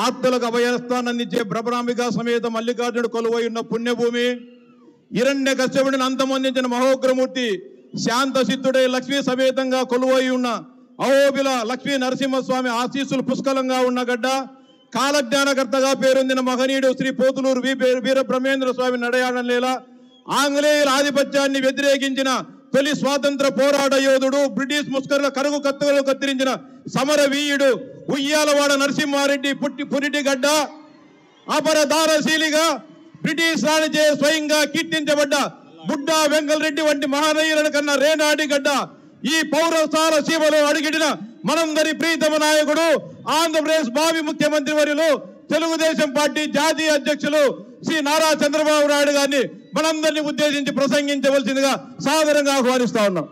ఆత్మలకు అభయస్థానం అందించే బ్రహ్మరాంబిక సమేత మల్లికార్జునుడు కొలువై ఉన్న పుణ్యభూమి, హిరణ్య కశ్యపుడిని అంతమొందించిన మహోగ్రమూర్తి, శాంత సిద్ధుడై లక్ష్మీ సమేతంగా కొలువై ఉన్న అహోబిల లక్ష్మీ నరసింహస్వామి ఆశీస్సులు పుష్కలంగా ఉన్న గడ్డ, కాలజ్ఞానకర్తగా పేరొందిన మహనీయుడు శ్రీ పోతులూరు వీర బ్రహ్మేంద్ర స్వామి నడయాడన లీల, ఆంగ్లేయుల ఆధిపత్యాన్ని వ్యతిరేకించిన తొలి స్వాతంత్ర పోరాట యోధుడు, బ్రిటిష్ ముస్కరుల కరుగు కత్తులు కత్తిరించిన సమర వీయుడు, ఉయ్యాలవాడ నరసింహారెడ్డి పురిటి గడ్డ, అపరదారశీలిగా బ్రిటిష్ రాణిచే స్వయంగా కీర్తించబడ్డ బుడ్డా వెంకలరెడ్డి వంటి మహానీయులను కన్నా రేనాటి గడ్డ, ఈ పౌరసాల సీమలో అడిగిడిన మనందరి ప్రీతమ నాయకుడు, ఆంధ్రప్రదేశ్ భావి ముఖ్యమంత్రి వర్యులు, తెలుగుదేశం పార్టీ జాతీయ అధ్యక్షులు శ్రీ నారా చంద్రబాబు నాయుడు గారిని మనందరినీ ఉద్దేశించి ప్రసంగించవలసిందిగా సాదరంగా ఆహ్వానిస్తా ఉన్నాం.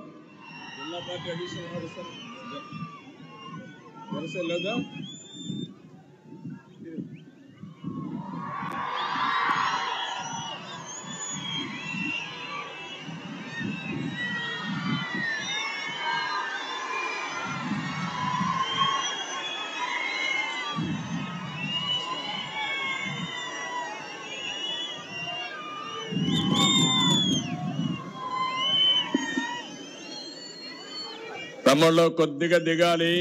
తమ్ముళ్ళు కొద్దిగా దిగాలి,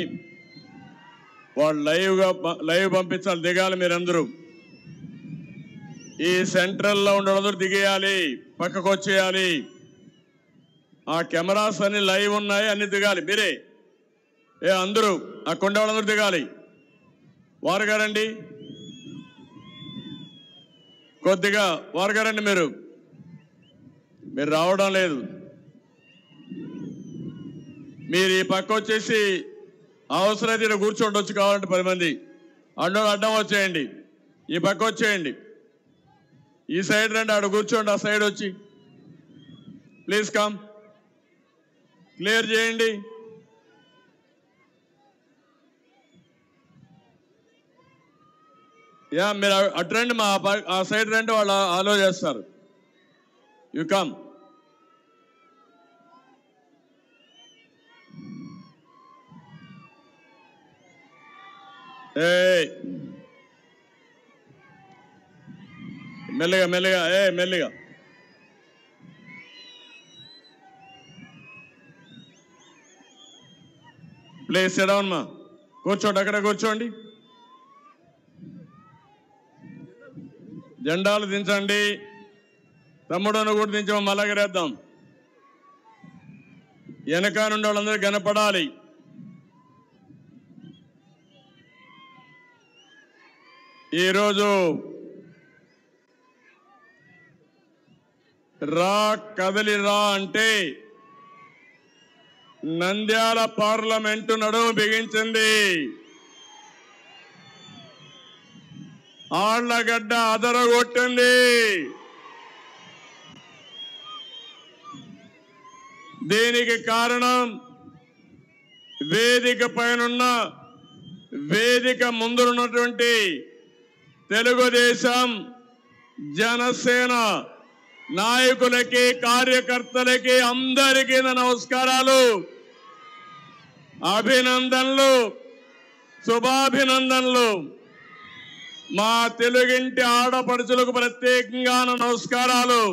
వాళ్ళు లైవ్ పంపించాలి, దిగాలి మీరందరూ. ఈ సెంట్రల్లో ఉండేవాళ్ళందరూ దిగేయాలి, పక్కకు వచ్చేయాలి. ఆ కెమెరాస్ అన్ని లైవ్ ఉన్నాయి, అన్ని దిగాలి మీరే. అందరూ అక్కడ ఉండే వాళ్ళందరూ దిగాలి. వారుగారండి, కొద్దిగా వారుగారండి, మీరు రావడం లేదు. మీరు ఈ పక్క వచ్చేసి అవసరమైతే ఇక్కడ కూర్చోండి, కావాలంటే 10 మంది అడ్డం వచ్చేయండి, ఈ పక్క వచ్చేయండి, ఈ సైడ్ రండి, ఆడ కూర్చోండి, ఆ సైడ్ వచ్చి ప్లీజ్ కమ్, క్లియర్ చేయండి. మీరు అటు రండి, ఆ సైడ్ రండి, వాళ్ళు ఆలో చేస్తారు. You come. మెల్లగా మెల్లగా మెల్లగా. ప్లీజ్ సిట్ డౌన్ మా, కూర్చోండి, అక్కడ కూర్చోండి. జెండాలు దించండి, తమ్ముడును కూడా దించాము, మల్లగరేద్దాం. వెనక నుండి వాళ్ళందరూ కనపడాలి. ఈరోజు రా కదలి రా అంటే నంద్యాల పార్లమెంటు నడుము బిగించింది, ఆళ్లగడ్డ అదరగొట్టింది. దీనికి కారణం వేదిక పైనున్న, వేదిక ముందున్నటువంటి తెలుగుదేశం జనసేన నాయకులకి, కార్యకర్తలకి అందరికీ నా నమస్కారాలు, అభినందనలు, శుభాభినందనలు. మా తెలుగింటి ఆడపడుచులకు ప్రత్యేకంగా నా నమస్కారాలు.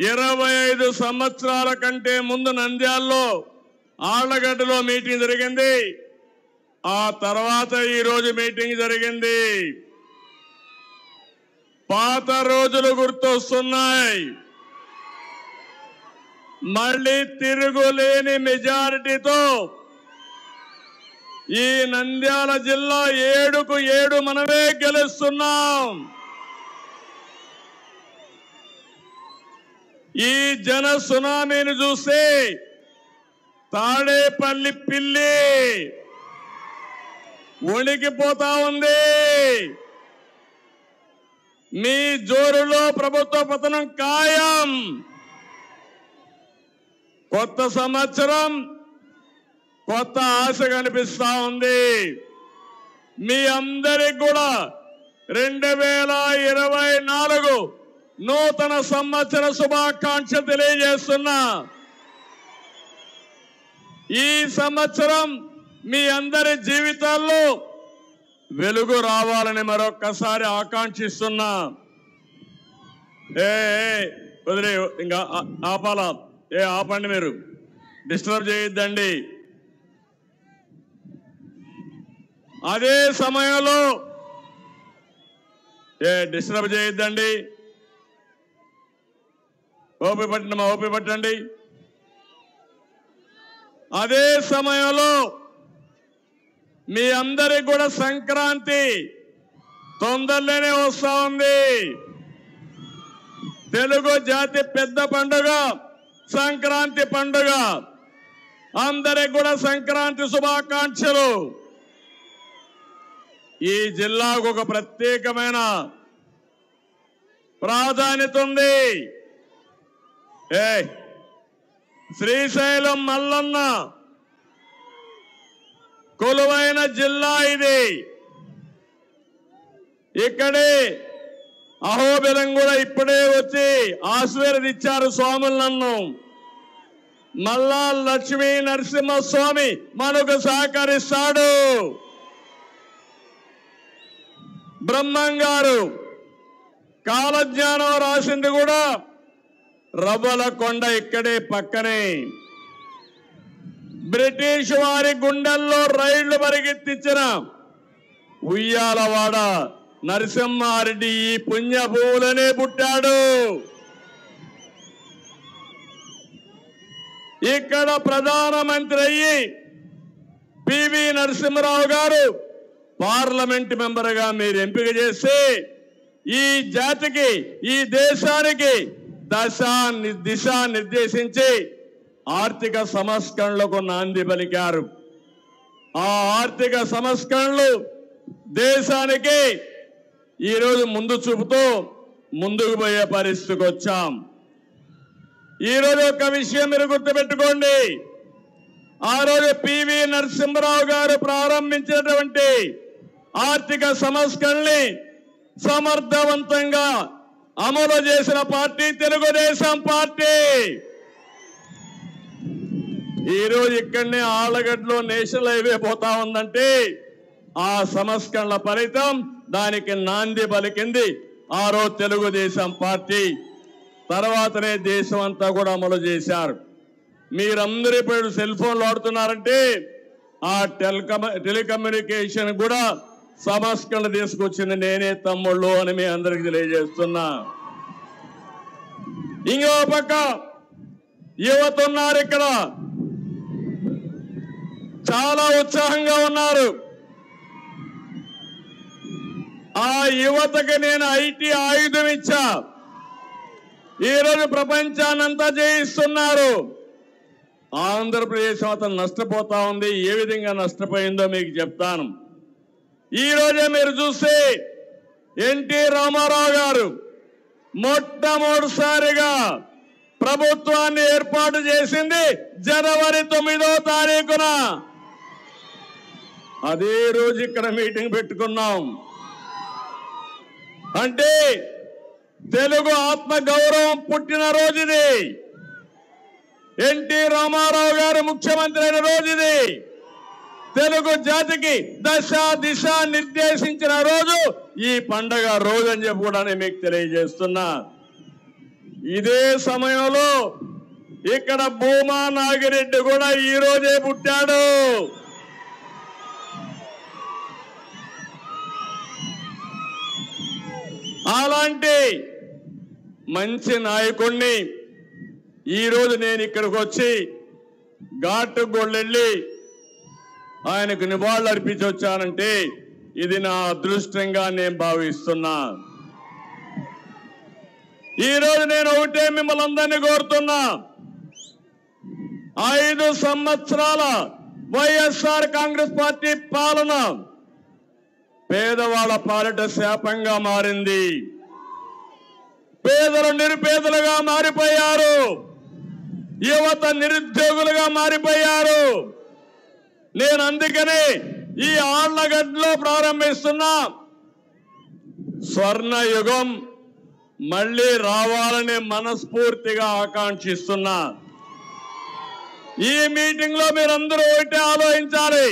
25 సంవత్సరాల కంటే ముందు నంద్యాలలో ఆళ్లగడ్డలో మీటింగ్ జరిగింది, ఆ తర్వాత ఈరోజు మీటింగ్ జరిగింది. పాత రోజులు గుర్తొస్తున్నాయి. మళ్ళీ తిరుగులేని మెజారిటీతో ఈ నంద్యాల జిల్లా 7కు 7 మనమే గెలుస్తున్నాం. ఈ జన సునామీని చూస్తే తాడేపల్లి పిల్లి వణికిపోతా ఉంది. మీ జోరులో ప్రభుత్వ పతనం ఖాయం. కొత్త సంవత్సరం కొత్త ఆశ కనిపిస్తా ఉంది. మీ అందరికి కూడా 2024 నూతన సంవత్సర శుభాకాంక్ష తెలియజేస్తున్నా. ఈ సంవత్సరం మీ అందరి జీవితాల్లో వెలుగు రావాలని మరొక్కసారి ఆకాంక్షిస్తున్నా. వదిలే ఇంకా ఆపాలా? ఆపండి, మీరు డిస్టర్బ్ చేయొద్దండి. అదే సమయంలో డిస్టర్బ్ చేయొద్దండి. ఓపి పట్టండి, ఓపి పట్టండి. అదే సమయంలో మీ అందరికి కూడా సంక్రాంతి తొందరలోనే వస్తా ఉంది. తెలుగు జాతి పెద్ద పండుగ సంక్రాంతి పండుగ. అందరికి కూడా సంక్రాంతి శుభాకాంక్షలు. ఈ జిల్లాకు ఒక ప్రత్యేకమైన ప్రాధాన్యత ఉంది. శ్రీశైలం మల్లన్న కొలువైన జిల్లా ఇది. ఇక్కడే అహోబిలం కూడా ఇప్పుడే వచ్చి ఆశీర్వదించారు స్వాములు నన్ను. మల్లా లక్ష్మీ నరసింహస్వామి మనకు సహకరిస్తాడు. బ్రహ్మం గారు కాలజ్ఞానం రాసింది కూడా రవ్వల కొండ ఇక్కడే పక్కనే. బ్రిటిష్ వారి గుండెల్లో రైళ్లు పరిగెత్తించిన ఉయ్యాలవాడ నరసింహారెడ్డి ఈ పుణ్యభూములనే పుట్టాడు. ఇక్కడ ప్రధానమంత్రి అయ్యి పివి నరసింహరావు గారు పార్లమెంట్ మెంబర్ గా మీరు ఎంపిక చేసి ఈ జాతికి ఈ దేశానికి దిశ నిర్దేశించి ఆర్థిక సంస్కరణలకు నాంది పలికారు. ఆ ఆర్థిక సంస్కరణలు దేశానికి ఈరోజు ముందు చూపుతూ ముందుకు పోయే పరిస్థితికి వచ్చాం. ఈరోజు ఒక విషయం మీరు గుర్తుపెట్టుకోండి. ఆ రోజు పివి నరసింహరావు గారు ప్రారంభించినటువంటి ఆర్థిక సంస్కరణని సమర్థవంతంగా అమలు చేసిన పార్టీ తెలుగుదేశం పార్టీ. ఈరోజు ఇక్కడనే ఆళ్లగడ్డలో నేషనల్ హైవే పోతా ఉందంటే ఆ సంస్కరణల ఫలితం. దానికి నాంది పలికింది ఆ రోజు తెలుగుదేశం పార్టీ. తర్వాతనే దేశం అంతా కూడా అమలు చేశారు. మీరందరూ ఇప్పుడు సెల్ ఫోన్లు వాడుతున్నారంటే ఆ టెలికమ్యూనికేషన్ కూడా సంస్కరణ తీసుకొచ్చింది నేనే తమ్ముళ్ళు అని మీ అందరికి తెలియజేస్తున్నా. ఇంకో పక్క యువత ఉన్నారు, ఇక్కడ చాలా ఉత్సాహంగా ఉన్నారు. ఆ యువతకి నేను ఐటీ ఆయుధం ఇచ్చా. ఈరోజు ప్రపంచాన్నంతా జయిస్తున్నారు. ఆంధ్రప్రదేశ్ మాత్రం నష్టపోతా ఉంది. ఏ విధంగా నష్టపోయిందో మీకు చెప్తాను. ఈ రోజే మీరు చూస్తే ఎన్టీ రామారావు గారు మొట్టమొదటిసారిగా ప్రభుత్వాన్ని ఏర్పాటు చేసింది జనవరి 9వ తారీఖున. అదే రోజు ఇక్కడ మీటింగ్ పెట్టుకున్నాం. అంటే తెలుగు ఆత్మ గౌరవం పుట్టిన రోజుది. ఎన్టీ రామారావు గారు ముఖ్యమంత్రి అయిన రోజుది. తెలుగు జాతికి దిశ నిర్దేశించిన రోజు ఈ పండగ రోజు అని చెప్పి కూడా నేను మీకు తెలియజేస్తున్నా. ఇదే సమయంలో ఇక్కడ భూమా నాగిరెడ్డి కూడా ఈ రోజే పుట్టాడు. అలాంటి మంచి నాయకుడిని ఈరోజు నేను ఇక్కడికి వచ్చి ఘాటు గొళ్ళెళ్ళి ఆయనకు నివాళులు అర్పించి వచ్చానంటే ఇది నా అదృష్టంగా నేను భావిస్తున్నా. ఈరోజు నేను ఒకటే మిమ్మల్ని అందరినీ కోరుతున్నా. 5 సంవత్సరాల వైఎస్ఆర్ కాంగ్రెస్ పార్టీ పాలన పేదవాళ్ళ పాలిట శాపంగా మారింది. పేదలు నిరుపేదలుగా మారిపోయారు. యువత నిరుద్యోగులుగా మారిపోయారు. నేను అందుకనే ఈ ఆళ్లగడ్డలో ప్రారంభిస్తున్నా స్వర్ణ యుగం మళ్ళీ రావాలని మనస్ఫూర్తిగా ఆకాంక్షిస్తున్నా. ఈ మీటింగ్ లో మీరందరూ ఒకటే ఆలోచించాలి.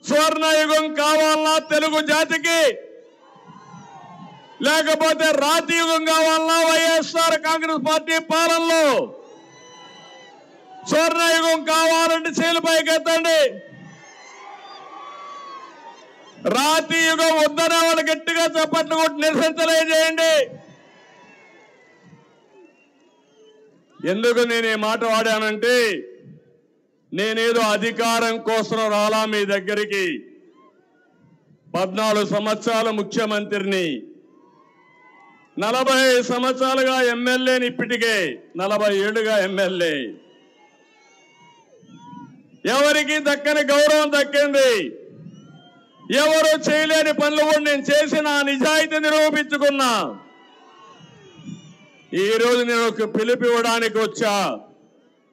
స్వర్ణయుగం కావాలన్నా తెలుగు జాతికి, లేకపోతే రాతి యుగం కావాలన్నా వైఎస్ఆర్ కాంగ్రెస్ పార్టీ పాలనలో? స్వర్ణయుగం కావాలంటే చేలు పైకెత్తండి. రాతి యుగం వద్దనే వాళ్ళు గట్టిగా చప్పట్లు కొట్టి నిరసించలేజేయండి. ఎందుకు నేను ఈ మాట వాడానంటే, నేనేదో అధికారం కోసం రాలా మీ దగ్గరికి. 14 సంవత్సరాల ముఖ్యమంత్రిని, 40 సంవత్సరాలుగా ఎమ్మెల్యేని, ఇప్పటికే 40 ఏళ్లుగా ఎమ్మెల్యే. ఎవరికి దక్కని గౌరవం దక్కింది. ఎవరు చేయలేని పనులు కూడా నేను చేసిన నిజాయితీ నిరూపించుకున్నా. ఈ రోజు నేను ఒక పిలుపు ఇవ్వడానికి వచ్చా.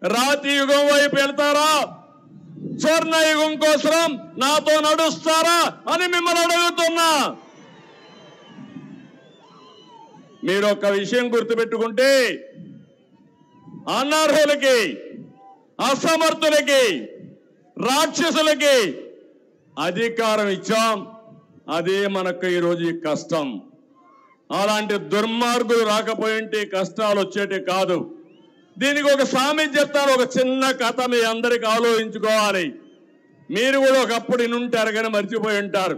రాతి యుగం వైపు వెళ్తారా, స్వర్ణయుగం కోసం నాతో నడుస్తారా అని మిమ్మల్ని అడుగుతున్నా. మీరు ఒక విషయం గుర్తుపెట్టుకుంటే, అనర్హులకి, అసమర్థులకి, రాక్షసులకి అధికారం ఇచ్చాం. అదే మనకు ఈరోజు ఈ కష్టం. అలాంటి దుర్మార్గులు రాకపోయింటే కష్టాలు వచ్చేటి కాదు. దీనికి ఒక సామెత చెప్తాను, ఒక చిన్న కథ మీ అందరికి ఆలోచించుకోవాలి. మీరు కూడా ఒకప్పుడు ఇనుంటారు కానీ మర్చిపోయి ఉంటారు.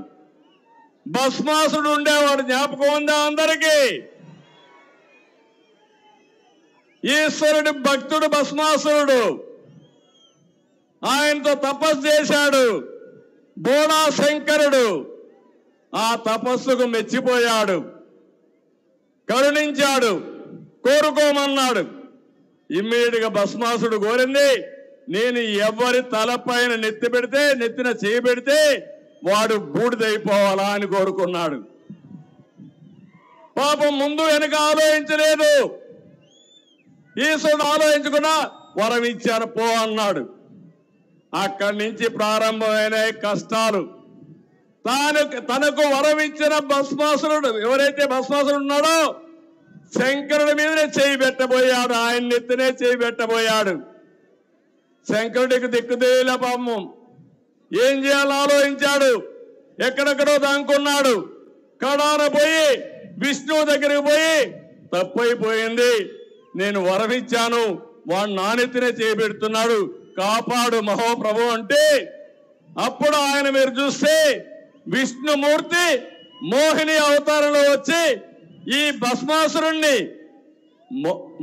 భస్మాసుడు ఉండేవాడు, జ్ఞాపకం ఉందా అందరికీ? ఈశ్వరుడి భక్తుడు భస్మాసురుడు. ఆయనతో తపస్సు చేశాడు బోడా శంకరుడు. ఆ తపస్సుకు మెచ్చిపోయాడు, కరుణించాడు, కోరుకోమన్నాడు. ఇమ్మీడియట్ గా భస్మాసుడు కోరింది, నేను ఎవరి తలపైన నెత్తి పెడితే, నెత్తిన చేయి పెడితే వాడు బూడిదైపోవాలా అని కోరుకున్నాడు. పాపం ముందు వెనక ఆలోచించలేదు. ఈశ్వరుడు ఆలోచించుకున్నా వరం ఇచ్చాను పో అన్నాడు. అక్కడి నుంచి ప్రారంభమైన కష్టాలు. తనకు వరం ఇచ్చిన భస్మాసురుడు, ఎవరైతే భస్మాసురుడు ఉన్నాడో శంకరుడి మీదనే చేయి పెట్టబోయాడు, ఆయన నెత్తినే చేయి పెట్టబోయాడు. శంకరుడికి దిక్కుదేలా పాపం. ఏం చేయాలో ఆలోచించాడు, ఎక్కడెక్కడో దాంకున్నాడు. కడాన పోయి విష్ణువు దగ్గరికి పోయి, తప్పైపోయింది, నేను వరం ఇచ్చాను, వాడు నానెత్తినే చేయి పెడుతున్నాడు, కాపాడు మహోప్రభు అంటే, అప్పుడు ఆయన మీరు చూస్తే విష్ణుమూర్తి మోహిని అవతారంలో వచ్చి ఈ భస్మాసురుణ్ణి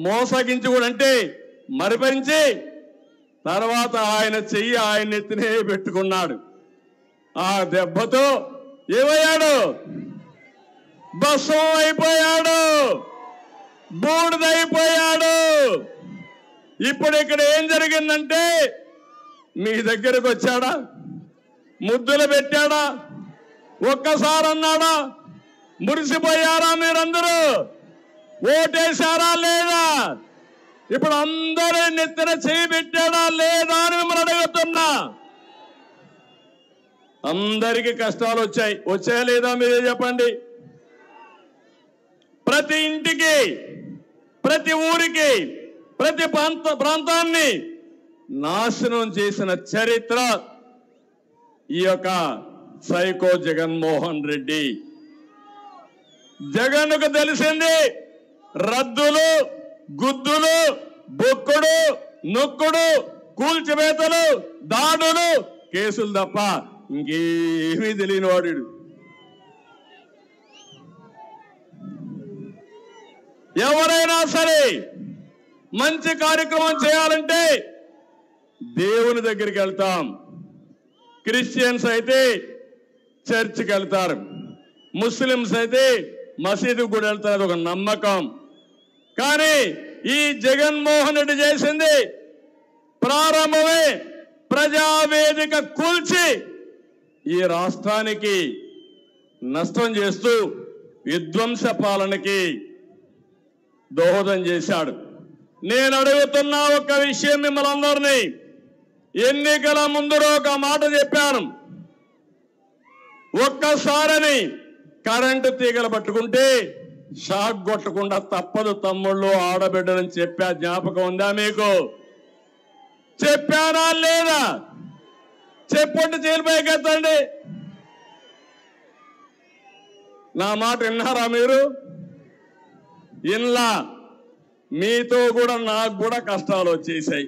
మోసగించి కూడా అంటే మరిపించి, తర్వాత ఆయన చెయ్యి ఆయన ఎత్తినే పెట్టుకున్నాడు. ఆ దెబ్బతో ఏమయ్యాడు? భస్మం అయిపోయాడు, బూడిదైపోయాడు. ఇప్పుడు ఇక్కడ ఏం జరిగిందంటే, మీ దగ్గరకు వచ్చాడా? ముద్దులు పెట్టాడా? ఒక్కసారి అన్నాడా? మురిసిపోయారా మీరందరూ? ఓటేశారా లేదా? ఇప్పుడు అందరూ నెత్తిన చేయి పెట్టాడా లేదా అని మిమ్మల్ని అడుగుతున్నా. అందరికీ కష్టాలు వచ్చాయా లేదా మీరే చెప్పండి. ప్రతి ఇంటికి, ప్రతి ఊరికి, ప్రతి ప్రాంతాన్ని నాశనం చేసిన చరిత్ర ఈ యొక్క సైకో జగన్మోహన్ రెడ్డి. జగన్కు తెలిసింది రద్దులు, గుద్దులు, బొక్కుడు, నొక్కుడు, కూల్చివేతలు, దాడులు, కేసులు తప్ప ఇంకేమీ తెలియని వాడు. ఎవరైనా సరే మంచి కార్యక్రమం చేయాలంటే దేవుని దగ్గరికి వెళ్తాం. క్రిస్టియన్స్ అయితే చర్చికి వెళ్తారు, ముస్లిమ్స్ అయితే మసీదుకు కూడా వెళ్తారు, ఒక నమ్మకం. కానీ ఈ జగన్మోహన్ రెడ్డి చేసింది ప్రారంభమే ప్రజావేదిక కూల్చి ఈ రాష్ట్రానికి నష్టం చేస్తూ విధ్వంస పాలనకి దోహదం చేశాడు. నేను అడుగుతున్న ఒక విషయం మిమ్మల్ని అందరినీ, ఎన్నికల ముందు ఒక మాట చెప్పాను, ఒక్కసారని కరెంటు తీగలు పట్టుకుంటే షాక్ కొట్టకుండా తప్పదు తమ్ముళ్ళు, ఆడబిడ్డలని చెప్పా, జ్ఞాపకం ఉందా మీకు? చెప్పానా లేదా? చెప్పండి, జైలుపైకి ఎత్తండి. నా మాట విన్నారా మీరు? ఇన్లా మీతో కూడా నాకు కూడా కష్టాలు వచ్చేసాయి.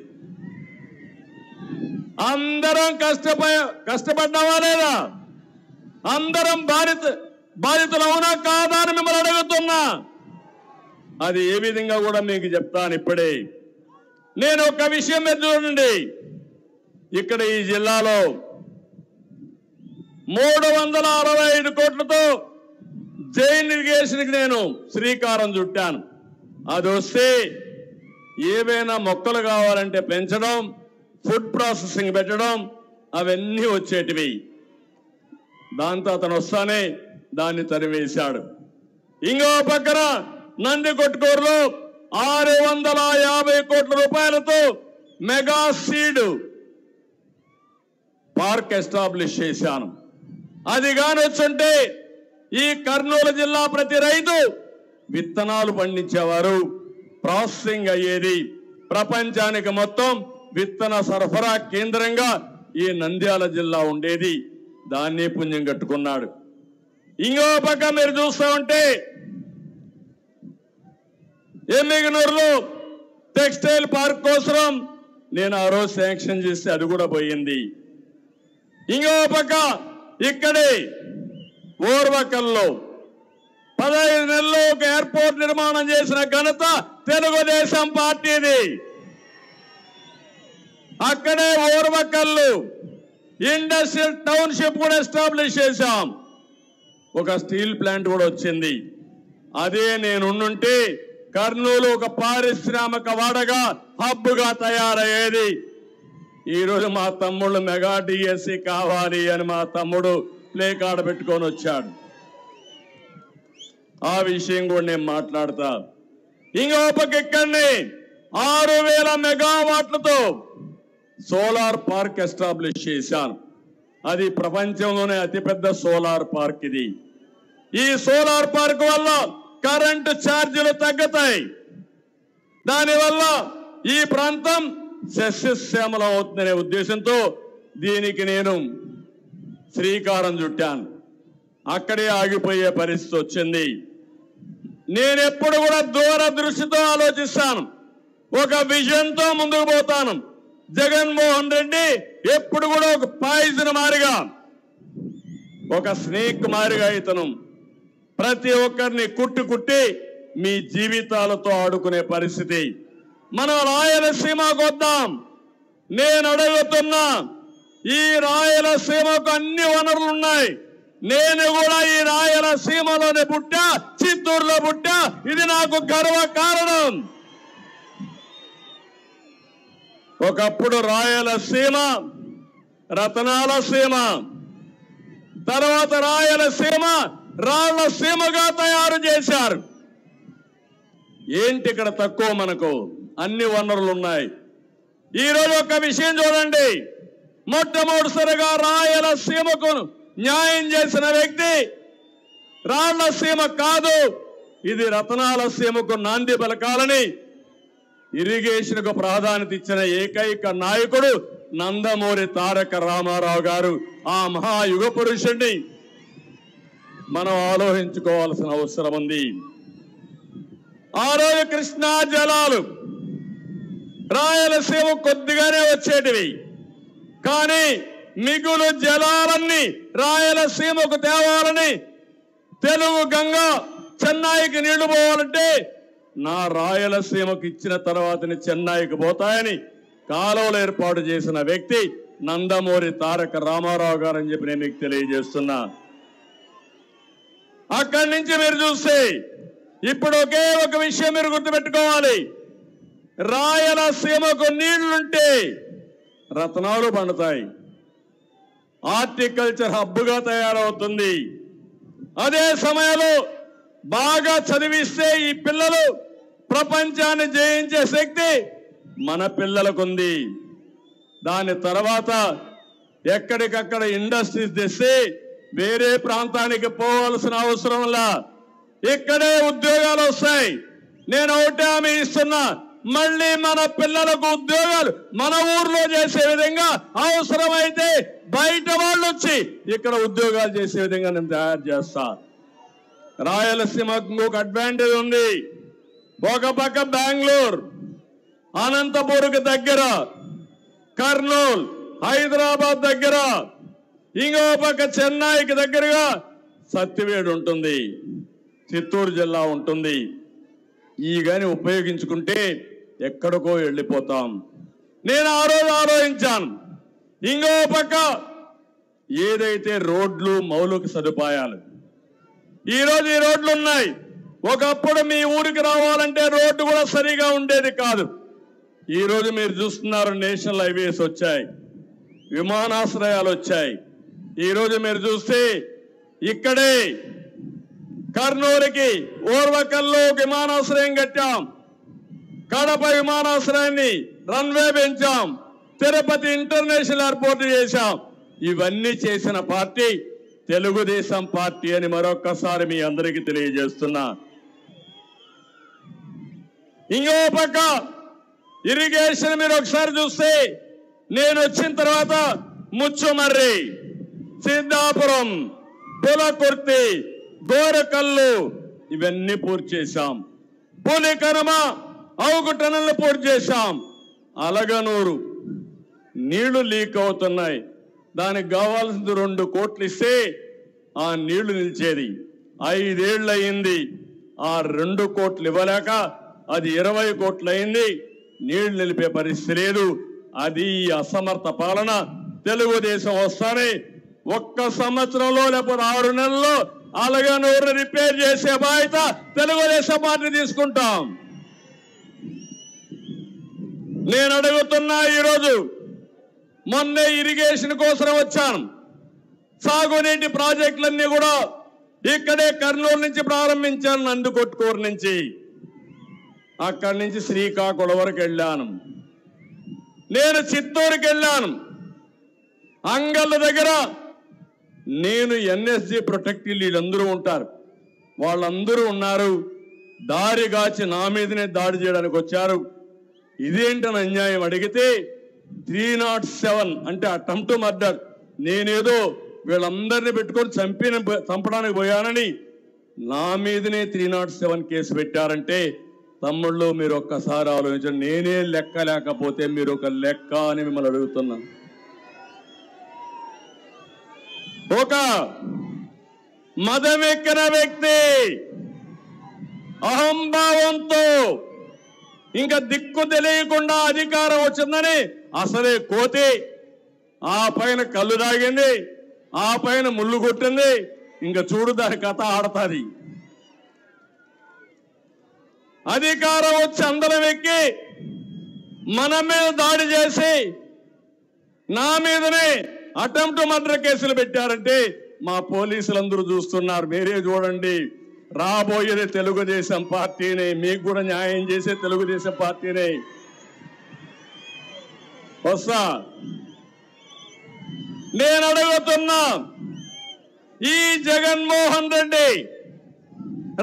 అందరం కష్టపడ్డావా లేదా? అందరం బాధితులు అవునా కాదా అని మిమ్మల్ని అడుగుతున్నా. అది ఏ విధంగా కూడా మీకు చెప్తాను ఇప్పుడే. నేను ఒక విషయం మీరు చూడండి, ఇక్కడ ఈ జిల్లాలో 365 కోట్లతో జైన్ ఇరిగేషన్కి నేను శ్రీకారం చుట్టాను. అది వస్తే ఏవైనా మొక్కలు కావాలంటే పెంచడం, ఫుడ్ ప్రాసెసింగ్ పెట్టడం, అవన్నీ వచ్చేటివి. దాంతో అతను వస్తానే దాన్ని తరివేశాడు. ఇంకో పక్కన నందికొట్కూరులో 650 కోట్ల రూపాయలతో మెగా సీడ్ పార్క్ ఎస్టాబ్లిష్ చేశాను. అది కాని వచ్చుంటే ఈ కర్నూలు జిల్లా ప్రతి రైతు విత్తనాలు పండించేవారు, ప్రాసెసింగ్ అయ్యేది. ప్రపంచానికి మొత్తం విత్తన సరఫరా కేంద్రంగా ఈ నంద్యాల జిల్లా ఉండేది. దాన్ని పుణ్యం కట్టుకున్నాడు. ఇంకో పక్క మీరు చూస్తూ ఉంటే ఎమ్మిగనూరులో టెక్స్టైల్ పార్క్ కోసం నేను ఆ రోజు శాంక్షన్ చేస్తే అది కూడా పోయింది. ఇంకో పక్క ఇక్కడే ఓర్వకల్లో 15 నెలల్లో ఒక ఎయిర్పోర్ట్ నిర్మాణం చేసిన ఘనత తెలుగుదేశం పార్టీది. అక్కడే ఓర్వకల్లు ఇండస్ట్రియల్ టౌన్షిప్ కూడా ఎస్టాబ్లిష్ చేశాం. ఒక స్టీల్ ప్లాంట్ కూడా వచ్చింది. అదే నేనుంటే కర్నూలు ఒక పారిశ్రామిక వాడగా హబ్గా తయారయ్యేది. ఈరోజు మా తమ్ముళ్ళు మెగా డిఎస్సి కావాలి అని మా తమ్ముడు ప్లే కార్డు పెట్టుకొని వచ్చాడు. ఆ విషయం కూడా నేను మాట్లాడతా. ఇంకో పక్క ఇక్కడనే 6000 మెగావాట్లతో సోలార్ పార్క్ ఎస్టాబ్లిష్ చేశాను. అది ప్రపంచంలోనే అతిపెద్ద సోలార్ పార్క్ ఇది. ఈ సోలార్ పార్క్ వల్ల కరెంటు ఛార్జీలు తగ్గుతాయి. దానివల్ల ఈ ప్రాంతం సస్యశ్యామలం అవుతుందనే ఉద్దేశంతో దీనికి నేను శ్రీకారం చుట్టాను. అక్కడే ఆగిపోయే పరిస్థితి వచ్చింది. నేనెప్పుడు కూడా దూరదృష్టితో ఆలోచిస్తాను, ఒక విజన్తో ముందుకు పోతాను. జగన్మోహన్ రెడ్డి ఎప్పుడు కూడా ఒక పాయిజన్ మారిగా, ఒక స్నేక్ మారిగా ఇతను ప్రతి ఒక్కరిని కుట్టి మీ జీవితాలతో ఆడుకునే పరిస్థితి. మనం రాయలసీమకు వద్దాం. నేను అడుగుతున్నా, ఈ రాయలసీమకు అన్ని వనరులు ఉన్నాయి. నేను కూడా ఈ రాయలసీమలోనే పుట్టా, చిత్తూరులో పుట్టా. ఇది నాకు గర్వ కారణం. ఒకప్పుడు రాయలసీమ రతనాల సీమ, తర్వాత రాయలసీమ రాళ్ల సీమగా తయారు చేశారు. ఏంటి ఇక్కడ తక్కువ? మనకు అన్ని వనరులు ఉన్నాయి. ఈరోజు ఒక విషయం చూడండి, మొట్టమొదటిసారిగా రాయలసీమకు న్యాయం చేసిన వ్యక్తి రాళ్ల సీమ కాదు, ఇది రతనాల సీమకు నాంది పలకాలని ఇరిగేషన్ కు ప్రాధాన్యత ఇచ్చిన ఏకైక నాయకుడు నందమూరి తారక రామారావు గారు. ఆ మహాయుగ పురుషుడిని మనం ఆలోచించుకోవాల్సిన అవసరం ఉంది. ఆ రోజు కృష్ణా జలాలు రాయలసీమ కొద్దిగానే వచ్చేటివి, కానీ మిగులు జలాలన్నీ రాయలసీమకు తేవాలని, తెలుగు గంగా చెన్నైకి నీళ్లు పోవాలంటే నా రాయలసీమకు ఇచ్చిన తర్వాతనే చెన్నైకి పోతాయని కాలువలు ఏర్పాటు చేసిన వ్యక్తి నందమూరి తారక రామారావు గారు అని చెప్పి నేను మీకు తెలియజేస్తున్నా. అక్కడి నుంచి మీరు చూస్తే ఇప్పుడు ఒకే ఒక విషయం మీరు గుర్తుపెట్టుకోవాలి, రాయలసీమకు నీళ్లుంటే రత్నాలు పండుతాయి, హార్టికల్చర్ హబ్గా తయారవుతుంది. అదే సమయంలో బాగా చదివిస్తే ఈ పిల్లలు ప్రపంచాన్ని జయించే శక్తి మన పిల్లలకుంది. దాని తర్వాత ఎక్కడికక్కడ ఇండస్ట్రీస్ తెస్తే వేరే ప్రాంతానికి పోవాల్సిన అవసరంలా ఇక్కడే ఉద్యోగాలు వస్తాయి. నేను ఒకటే హామీ ఇస్తున్నా, మళ్ళీ మన పిల్లలకు ఉద్యోగాలు మన ఊర్లో చేసే విధంగా, అవసరమైతే బయట వాళ్ళు వచ్చి ఇక్కడ ఉద్యోగాలు చేసే విధంగా నేను తయారు చేస్తా. రాయలసీమకు ఇంకొక అడ్వాంటేజ్ ఉంది. ఒక పక్క బెంగళూరు, అనంతపూర్కి దగ్గర, కర్నూలు, హైదరాబాద్ దగ్గర, ఇంకో పక్క చెన్నైకి దగ్గరగా సత్యవేడు ఉంటుంది, చిత్తూరు జిల్లా ఉంటుంది. ఈ గాని ఉపయోగించుకుంటే ఎక్కడికో వెళ్ళిపోతాం. నేను ఆ రోజు ఆలోచించాను, ఇంకో పక్క ఏదైతే రోడ్లు, మౌలిక సదుపాయాలు, ఈరోజు ఈ రోడ్లు ఉన్నాయి. ఒకప్పుడు మీ ఊరికి రావాలంటే రోడ్డు కూడా సరిగా ఉండేది కాదు. ఈరోజు మీరు చూస్తున్నారు, నేషనల్ హైవేస్ వచ్చాయి, విమానాశ్రయాలు వచ్చాయి. ఈరోజు మీరు చూస్తే ఇక్కడే కర్నూలుకి ఓర్వకల్లో విమానాశ్రయం కట్టాం, కడప విమానాశ్రయాన్ని రన్వే పెంచాం, తిరుపతి ఇంటర్నేషనల్ ఎయిర్పోర్ట్ చేశాం. ఇవన్నీ చేసిన పార్టీ తెలుగుదేశం పార్టీ అని మరొక్కసారి మీ అందరికీ తెలియజేస్తున్నా. ఇంకో పక్క ఇరిగేషన్ మీరు ఒకసారి చూస్తే, నేను వచ్చిన తర్వాత ముచ్చుమర్రి, సిద్ధాపురం, పులకుర్తి, గోరకల్లు ఇవన్నీ పూర్తి చేశాం. పులికరమ, అవుగు టనల్ని పూర్తి చేశాం. అలగనూరు నీళ్లు లీక్ అవుతున్నాయి, దానికి కావాల్సింది 2 కోట్లు ఇస్తే ఆ నీళ్లు నిలిచేది. 5 ఏళ్ళు అయింది, ఆ 2 కోట్లు ఇవ్వలేక అది 20 కోట్లు అయింది. నీళ్లు నిలిపే పరిస్థితి లేదు. అది అసమర్థ పాలన. తెలుగుదేశం వస్తానే 1 సంవత్సరంలో లేకపోతే 6 నెలల్లో అలగనూరు రిపేర్ చేసే బాధ్యత తెలుగుదేశం పార్టీ తీసుకుంటాం. నేను అడుగుతున్నా, ఈరోజు మొన్నే ఇరిగేషన్ కోసం వచ్చాను. సాగునీటి ప్రాజెక్టులన్నీ కూడా ఇక్కడే కర్నూలు నుంచి ప్రారంభించాను, నందికొట్కూరు నుంచి. అక్కడి నుంచి శ్రీకాకుళం వరకు వెళ్ళాను. నేను చిత్తూరుకి వెళ్ళాను. అంగళ్ళ దగ్గర నేను ఎన్ఎస్జి ప్రొటెక్టివ్ వీళ్ళందరూ ఉంటారు, వాళ్ళందరూ ఉన్నారు. దారిగాచి నా మీదనే దాడి చేయడానికి వచ్చారు. ఇదేంటని అన్యాయం అడిగితే 307 అంటే అటెంప్ట్ మర్డర్. నేనేదో వీళ్ళందరినీ పెట్టుకొని చంపడానికి పోయానని నా మీదనే 307 కేసు పెట్టారంటే, తమ్ముళ్ళు మీరు ఒక్కసారి ఆలోచించండి. నేనే లెక్క లేకపోతే మీరు ఒక లెక్క అని మిమ్మల్ని అడుగుతున్నాను. ఒక మదమెక్కిన వ్యక్తి అహంభావంతో ఇంకా దిక్కు తెలియకుండా అధికారం వచ్చిందని అసలే కోతి, ఆ పైన కళ్ళు తాగింది, ఆ పైన ముళ్ళు కొట్టింది. ఇంకా చూడు దాని కథ ఆడతాది. అధికారం వచ్చి అందరం ఎక్కి మన మీద దాడి చేసి నా మీదనే అటెంప్ట్ మర్డర్ కేసులు పెట్టారంటే మా పోలీసులందరూ చూస్తున్నారు. మీరే చూడండి, రాబోయేది తెలుగుదేశం పార్టీనే, మీకు కూడా న్యాయం చేసే తెలుగుదేశం పార్టీనే వస్తా. నేను అడుగుతున్నా, ఈ జగన్మోహన్ రెడ్డి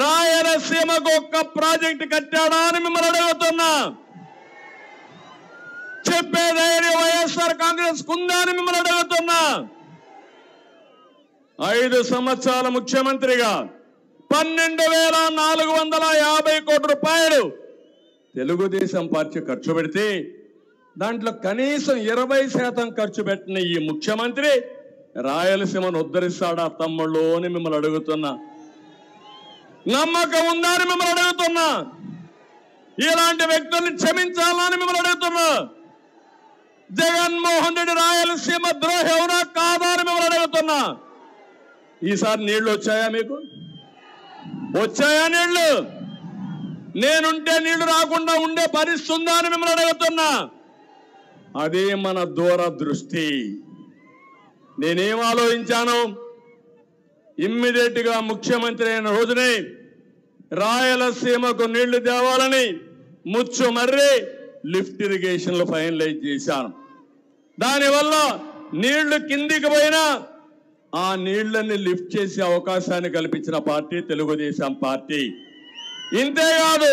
రాయలసీమకు 1 ప్రాజెక్టు కట్టాడా అని మిమ్మల్ని అడుగుతున్నా. చెప్పే ధైర్యం వైఎస్ఆర్ కాంగ్రెస్ కుందా అని మిమ్మల్ని అడుగుతున్నా. 5 సంవత్సరాల ముఖ్యమంత్రిగా 12,450 కోట్ల రూపాయలు తెలుగుదేశం పార్టీ ఖర్చు పెడితే దాంట్లో కనీసం 20% ఖర్చు పెట్టిన ఈ ముఖ్యమంత్రి రాయలసీమను ఉద్ధరిస్తాడా తమ్ముళ్ళు అని మిమ్మల్ని అడుగుతున్నా. నమ్మకం ఉందా అని మిమ్మల్ని అడుగుతున్నా. ఇలాంటి వ్యక్తుల్ని క్షమించాలని మిమ్మల్ని అడుగుతున్నా. జగన్మోహన్ రెడ్డి రాయలసీమ ద్రోహి అవునా కాదా అని మిమ్మల్ని అడుగుతున్నా. ఈసారి నీళ్లు వచ్చాయా? మీకు వచ్చాయా నీళ్లు? నేనుంటే నీళ్లు రాకుండా ఉండే పరిస్థితి ఉందా అని మిమ్మల్ని అడుగుతున్నా. అదే మన దూరదృష్టి. నేనేం ఆలోచించాను, ఇమ్మీడియట్ గా ముఖ్యమంత్రి అయిన రోజునే రాయలసీమకు నీళ్లు తేవాలని ముచ్చుమర్రి లిఫ్ట్ ఇరిగేషన్లు ఫైనలైజ్ చేశాను. దానివల్ల నీళ్లు కిందికి పోయినా ఆ నీళ్లని లిఫ్ట్ చేసే అవకాశాన్ని కల్పించిన పార్టీ తెలుగుదేశం పార్టీ. ఇంతేకాదు,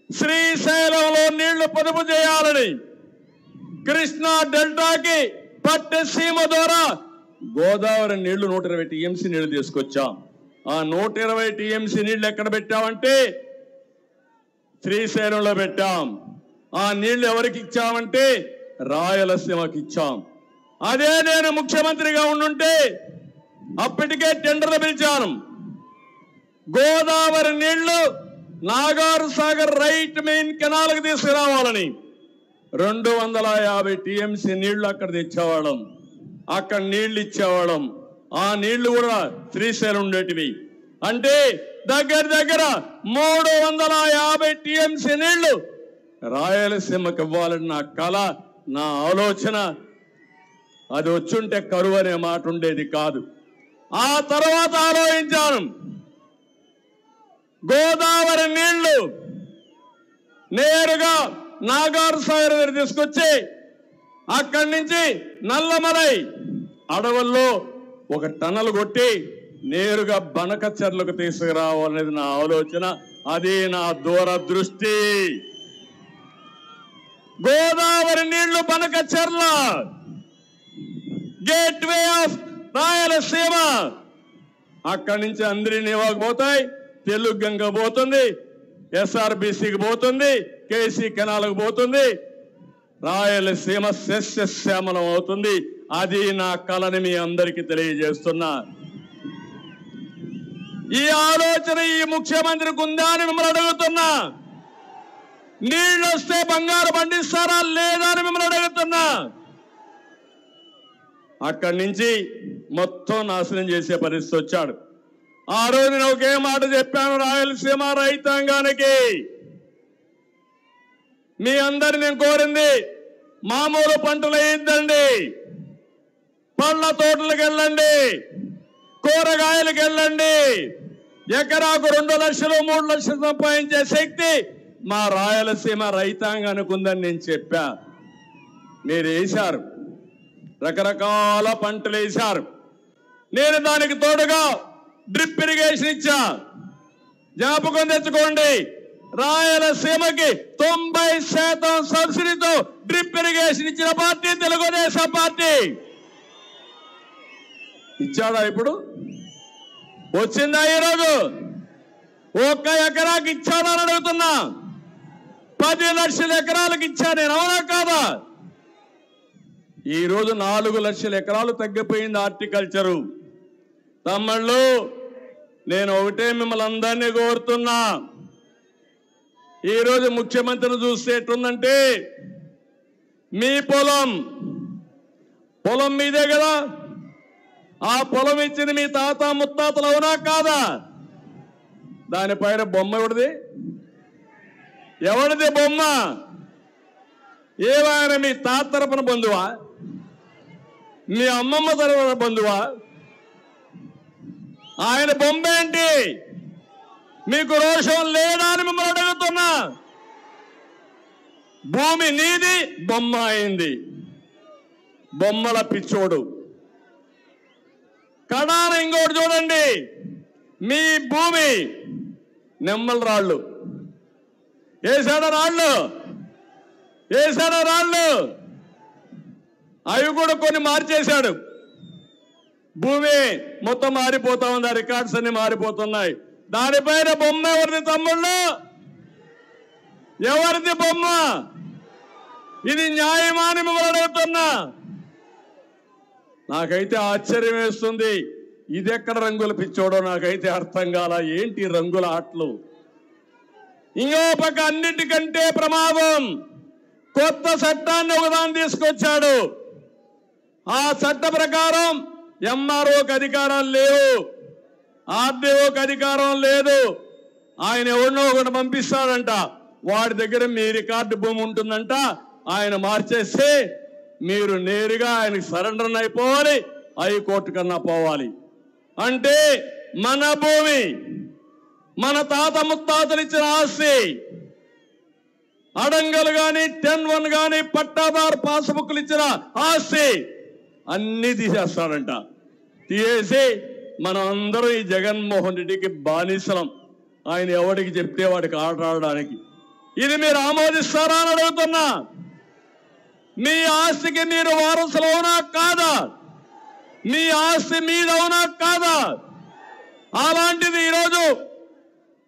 శ్రీశైలంలో నీళ్లు పొదుపు చేయాలని, కృష్ణా డెల్టాకి పట్టసీమ ద్వారా గోదావరి నీళ్లు 120 టీఎంసీ నీళ్లు తీసుకొచ్చాం. ఆ 120 టీఎంసీ నీళ్లు ఎక్కడ పెట్టామంటే శ్రీశైలంలో పెట్టాం. ఆ నీళ్లు ఎవరికి ఇచ్చామంటే రాయలసీమకి ఇచ్చాం. అదే నేను ముఖ్యమంత్రిగా ఉండుంటే అప్పటికే టెండర్లు పిలిచాను. గోదావరి నీళ్లు నాగార్ సాగర్ రైట్ మెయిన్ కెనాల్కి తీసుకురావాలని 250 టీఎంసీ నీళ్లు అక్కడ తెచ్చేవాళ్ళం, అక్కడ నీళ్లు ఇచ్చేవాళ్ళం. ఆ నీళ్లు కూడా శ్రీశైలం ఉండేటివి. అంటే దగ్గర 350 టీఎంసీ నీళ్లు రాయలసీమకి ఇవ్వాలని నా కళ, నా ఆలోచన. అది వచ్చుంటే కరువు అనే మాట ఉండేది కాదు. ఆ తర్వాత ఆలోచించాను, గోదావరి నీళ్లు నేరుగా నాగార్ సాగర్ దగ్గర తీసుకొచ్చి అక్కడి నుంచి నల్లమలై అడవుల్లో ఒక టనల్ కొట్టి నేరుగా బనకచెర్లకు తీసుకురావాలనేది నా ఆలోచన. అది నా దూరదృష్టి. గోదావరి నీళ్లు బనకచెర్ల గేట్వే ఆఫ్ రాయలసీమ. అక్కడి నుంచి అంద్రినీవాకు పోతాయి, తెలుగు గంగ పోతుంది, ఎస్ఆర్బిసికి పోతుంది, కేసీ కెనాల్కు పోతుంది, రాయలసీమ సస్యశ్యామలం అవుతుంది. అది నా కళని మీ అందరికీ తెలియజేస్తున్నా. ఈ ఆలోచన ఈ ముఖ్యమంత్రికి ఉందా అని మిమ్మల్ని అడుగుతున్నా. నీళ్ళు వస్తే బంగారు పండిస్తారా లేదా అని మిమ్మల్ని అడుగుతున్నా. అక్కడి నుంచి మొత్తం నాశనం చేసే పరిస్థితి వచ్చాడు. ఆ రోజు నేను ఒకే మాట చెప్పాను రాయలసీమ రైతాంగానికి. మీ అందరిని నేను కోరింది, మామూలు పంటలు వేయద్దండి, పళ్ళ తోటలకు వెళ్ళండి, కూరగాయలకు వెళ్ళండి. ఎకరాకు 2 లక్షలు 3 లక్షలు సంపాదించే శక్తి మా రాయలసీమ రైతాంగానికి ఉందని నేను చెప్పా. మీరు వేశారు, రకరకాల పంటలు వేశారు. నేను దానికి తోడుగా డ్రిప్ ఇరిగేషన్ ఇచ్చా. జ్ఞాపకం తెచ్చుకోండి, రాయలసీమకి 90% సబ్సిడీతో డ్రిప్ ఇరిగేషన్ ఇచ్చిన పార్టీ తెలుగుదేశం పార్టీ. ఇచ్చాడా? ఇప్పుడు వచ్చిందా? ఈరోజు 1 ఎకరాకి ఇచ్చాడా అని అడుగుతున్నా. 10 లక్షల ఎకరాలకు ఇచ్చా నేను, అవునా కాదా? ఈరోజు 4 లక్షల ఎకరాలు తగ్గిపోయింది హార్టికల్చరు. తమ్ముళ్ళు, నేను ఒకటే మిమ్మల్ని అందరినీ కోరుతున్నా. ఈరోజు ముఖ్యమంత్రిని చూస్తే ఎట్లుందంటే, మీ పొలం మీదే కదా, ఆ పొలం ఇచ్చింది మీ తాత ముత్తాతలు, అవునా కాదా? దానిపైన బొమ్మ ఎవరిది బొమ్మ? ఏమైనా మీ తాత తరపున బంధువా, మీ అమ్మమ్మ తరపున బంధువా? ఆయన బొమ్మ ఏంటి? మీకు రోషం లేదా అని మిమ్మల్ని అడుగుతున్నా. భూమి నీది, బొమ్మ అయింది. బొమ్మల పిచ్చోడు. కడాన ఇంకోటి చూడండి, మీ భూమి నెమ్మల రాళ్ళు వేసాడా? రాళ్ళు అవి కూడా కొన్ని మార్చేశాడు. భూమి మొత్తం మారిపోతా ఉంది, రికార్డ్స్ అన్ని మారిపోతున్నాయి. దానిపైన బొమ్మ ఎవరిది తమ్ముళ్ళు? ఎవరిది బొమ్మ? ఇది న్యాయమా అని మిమ్మల్ని అడుగుతున్నా. నాకైతే ఆశ్చర్యం వేస్తుంది. ఇది ఎక్కడ రంగుల పిచ్చోడో నాకైతే అర్థం కాల. ఏంటి రంగుల ఆటలు? ఇంకో పక్క అన్నిటికంటే ప్రమాదం, కొత్త చట్టాన్ని ఒకదాన్ని తీసుకొచ్చాడు. ఆ చట్ట ప్రకారం ఎంఆర్ఓకి అధికారాలు లేవు, ఆర్డీఓకి అధికారం లేదు. ఆయన ఎవరినో ఒకటి పంపిస్తాడంట, వాడి దగ్గర మీ రికార్డు భూమి ఉంటుందంట. ఆయన మార్చేస్తే మీరు నేరుగా ఆయనకి సరెండర్ అయిపోవాలి, హైకోర్టు కన్నా పోవాలి. అంటే మన భూమి, మన తాత ముత్తాతలు ఇచ్చిన ఆస్తి, అడంగలు గాని 10-1 గాని పట్టాదారు పాస్బుక్లు ఇచ్చిన ఆస్తి అన్ని తీసేస్తాడంట. తీసేసి మనం అందరం ఈ జగన్మోహన్ రెడ్డికి బానిసలం. ఆయన ఎవడికి చెప్తే వాడికి ఆట ఆడడానికి. ఇది మీరు ఆమోదిస్తారా అని అడుగుతున్నా. మీ ఆస్తికి మీరు వారసులు అవునా కాదా? మీ ఆస్తి మీదవునా కాదా? అలాంటిది ఈరోజు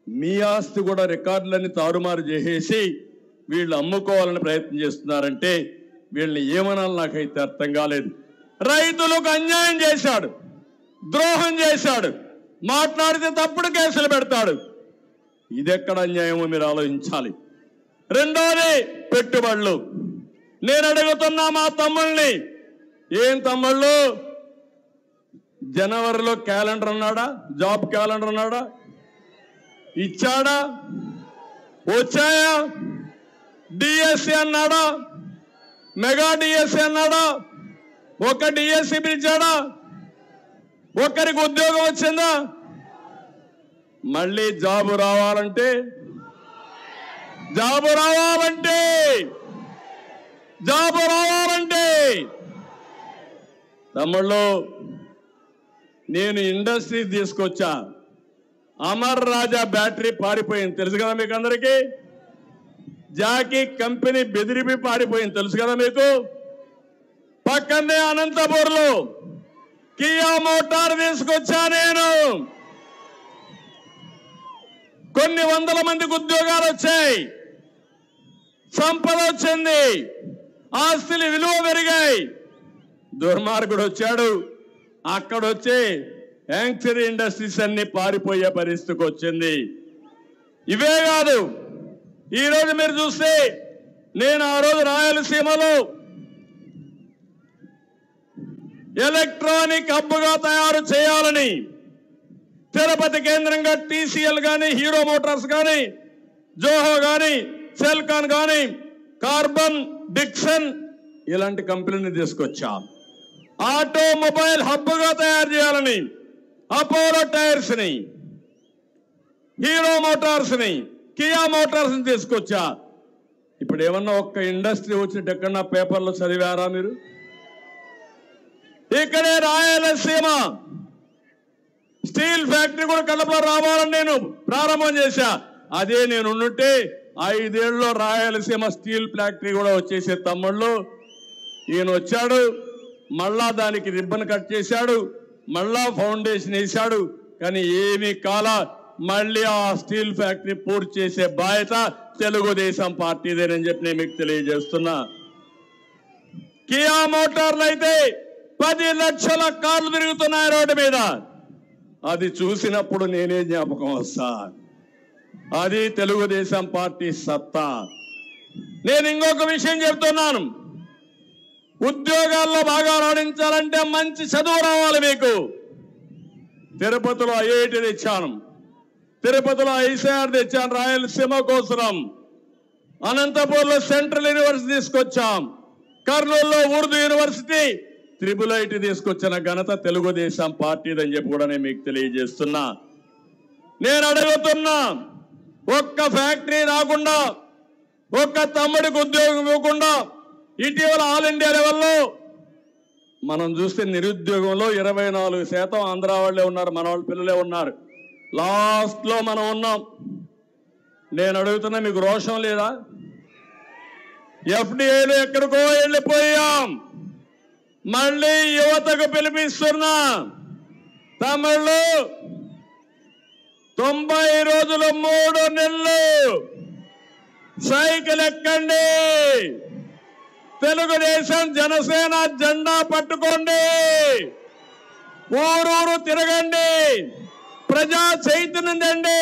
మీ ఆస్తి కూడా రికార్డులన్నీ తారుమారు చేసేసి వీళ్ళు అమ్ముకోవాలని ప్రయత్నం చేస్తున్నారంటే వీళ్ళని ఏమనాలి నాకైతే అర్థం కాలేదు. రైతులకు అన్యాయం చేశాడు, ద్రోహం చేశాడు, మాట్లాడితే తప్పుడు కేసులు పెడతాడు. ఇదెక్కడ అన్యాయమో మీరు ఆలోచించాలి. రెండోది పెట్టుబడులు. నేను అడుగుతున్నా మా తమ్ముళ్ళని, ఏం తమ్ముళ్ళు జనవరిలో క్యాలెండర్ అన్నాడా? జాబ్ క్యాలెండర్ అన్నాడా? ఇచ్చాడా? వచ్చాయా? డిఎస్సి అన్నాడా? మెగా డిఎస్సి అన్నాడా? ఒక డిఎస్సి పిలిచాడా? ఒక్కరికి ఉద్యోగం వచ్చిందా? మళ్ళీ జాబు రావాలంటే తమ్ముళ్ళు నేను ఇండస్ట్రీ తీసుకొచ్చా. అమర్ రాజా బ్యాటరీ పారిపోయింది తెలుసు కదా మీకు అందరికీ. జాకీ కంపెనీ బెదిరిపి పారిపోయింది తెలుసు కదా మీకు. పక్కనే అనంతపూర్లో కియా మోటార్ తీసుకొచ్చా నేను. కొన్ని వందల మందికి ఉద్యోగాలు వచ్చాయి, సంపద వచ్చింది, ఆస్తులు విలువ పెరిగాయి. దుర్మార్గుడు వచ్చాడు, అక్కడొచ్చే యాంక్చరీ ఇండస్ట్రీస్ అన్ని పారిపోయే పరిస్థితికి వచ్చింది. ఇవే కాదు, ఈరోజు మీరు చూస్తే నేను ఆ రోజు రాయలసీమలో ఎలక్ట్రానిక్ హబ్గా తయారు చేయాలని తిరుపతి కేంద్రంగా టీసీఎల్ కానీ, హీరో మోటార్స్ కానీ, జోహో కానీ, సెల్కాన్ కానీ, కార్బన్, డిక్సన్ ఇలాంటి కంపెనీని తీసుకొచ్చాం. ఆటోమొబైల్ హబ్గా తయారు చేయాలని అపోలో టైర్స్ ని, హీరో మోటార్స్ ని, కియా మోటార్స్ ని తీసుకొచ్చా. ఇప్పుడు ఏమన్నా ఒక్క ఇండస్ట్రీ వచ్చినట్టు ఎక్కడన్నా పేపర్లో చదివారా మీరు? ఇక్కడే రాయలసీమ స్టీల్ ఫ్యాక్టరీ కూడా కడపలో రావాలని నేను ప్రారంభం చేశా. అదే నేను ఉంటే 5 ఏళ్లలో రాయలసీమ స్టీల్ ఫ్యాక్టరీ కూడా వచ్చేసే. తమ్ముళ్ళు ఈయన వచ్చాడు, మళ్ళా దానికి రిబ్బన్ కట్ చేశాడు, మళ్ళా ఫౌండేషన్ వేశాడు, కానీ ఏమీ కాల. మళ్ళీ ఆ స్టీల్ ఫ్యాక్టరీ పూర్తి చేసే బాధ్యత తెలుగుదేశం పార్టీదేనని చెప్పి నేను మీకు తెలియజేస్తున్నా. కియా మోటార్లు అయితే 10 లక్షల కార్లు తిరుగుతున్నాయి రోడ్డు మీద. అది చూసినప్పుడు నేనే జ్ఞాపకం వస్తా. అది తెలుగుదేశం పార్టీ సత్తా. నేను ఇంకొక విషయం చెప్తున్నాను, ఉద్యోగాల్లో బాగా రాణించాలంటే మంచి చదువు రావాలి మీకు. తిరుపతిలో ఐఐటి తెచ్చాను, తిరుపతిలో ఐసీఆర్ తెచ్చాను రాయలసీమ కోసం. అనంతపూర్లో సెంట్రల్ యూనివర్సిటీ తీసుకొచ్చాం, కర్నూలులో ఉర్దూ యూనివర్సిటీ, IIIT తీసుకొచ్చిన ఘనత తెలుగుదేశం పార్టీదని చెప్పి కూడా నేను మీకు తెలియజేస్తున్నా. నేను అడుగుతున్నా, ఒక్క ఫ్యాక్టరీ రాకుండా, ఒక్క తమ్ముడికి ఉద్యోగం ఇవ్వకుండా, ఇటీవల ఆల్ ఇండియా లెవెల్లో మనం చూస్తే నిరుద్యోగంలో 24% ఆంధ్ర వాళ్ళే ఉన్నారు, మన వాళ్ళ పిల్లలే ఉన్నారు. లాస్ట్ లో మనం ఉన్నాం. నేను అడుగుతున్నా, మీకు రోషం లేదా? FDIలో ఎక్కడికో వెళ్ళిపోయాం. మళ్ళీ యువతకు పిలిపిస్తున్నా, తమిళు 90 రోజులు 3 నెలలు సైకిల్ ఎక్కండి, తెలుగుదేశం జనసేన జెండా పట్టుకోండి, ఊరూరు తిరగండి, ప్రజా చైతన్యం తండి,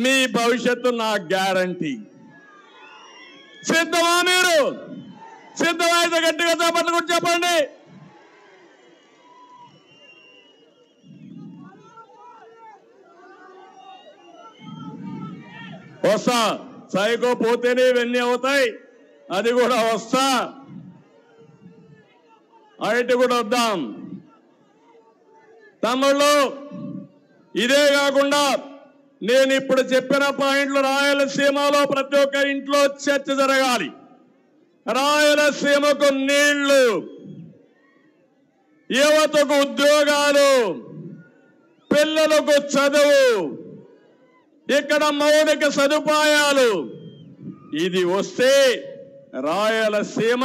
మీ భవిష్యత్తు నా గ్యారంటీ. సిద్ధమా? మీరు సిద్ధమైతే గట్టిగా చేపట్టు కూడా చెప్పండి. వస్తా, సైకో పోతేనే ఇవన్నీ అవుతాయి, అది కూడా వస్తా. ఐటీ కూడా వద్దాం తమ్ముళ్ళు. ఇదే కాకుండా నేను ఇప్పుడు చెప్పిన పాయింట్లు రాయలసీమలో ప్రతి ఒక్క ఇంట్లో చర్చ జరగాలి. రాయలసీమకు నీళ్లు, యువతకు ఉద్యోగాలు, పిల్లలకు చదువు, ఇక్కడ మౌలిక సదుపాయాలు, ఇది వస్తే రాయలసీమ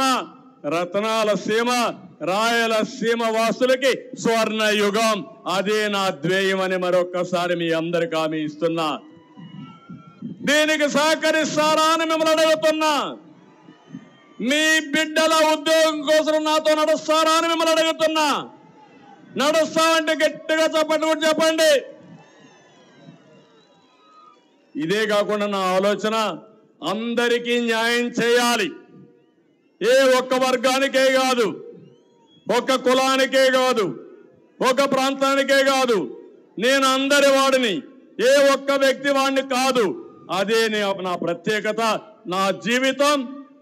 రత్నాల సీమ, రాయలసీమ వాసులకి స్వర్ణ యుగం. అదే నా ధ్యేయం అని మరొక్కసారి మీ అందరికి హామీ ఇస్తున్నా. దీనికి సహకరిస్తారా అని మిమ్మల్ని అడుగుతున్నా. మీ బిడ్డల ఉద్యోగం కోసం నాతో నడుస్తారా అని మిమ్మల్ని అడుగుతున్నా. నడుస్తామంటే గట్టిగా చప్పట్లు కూడా చెప్పండి. ఇదే కాకుండా నా ఆలోచన అందరికీ న్యాయం చేయాలి. ఏ ఒక్క వర్గానికే కాదు, ఒక్క కులానికే కాదు, ఒక ప్రాంతానికే కాదు. నేను అందరి వాడిని, ఏ ఒక్క వ్యక్తి వాడిని కాదు. అదే నా ప్రత్యేకత, నా జీవితం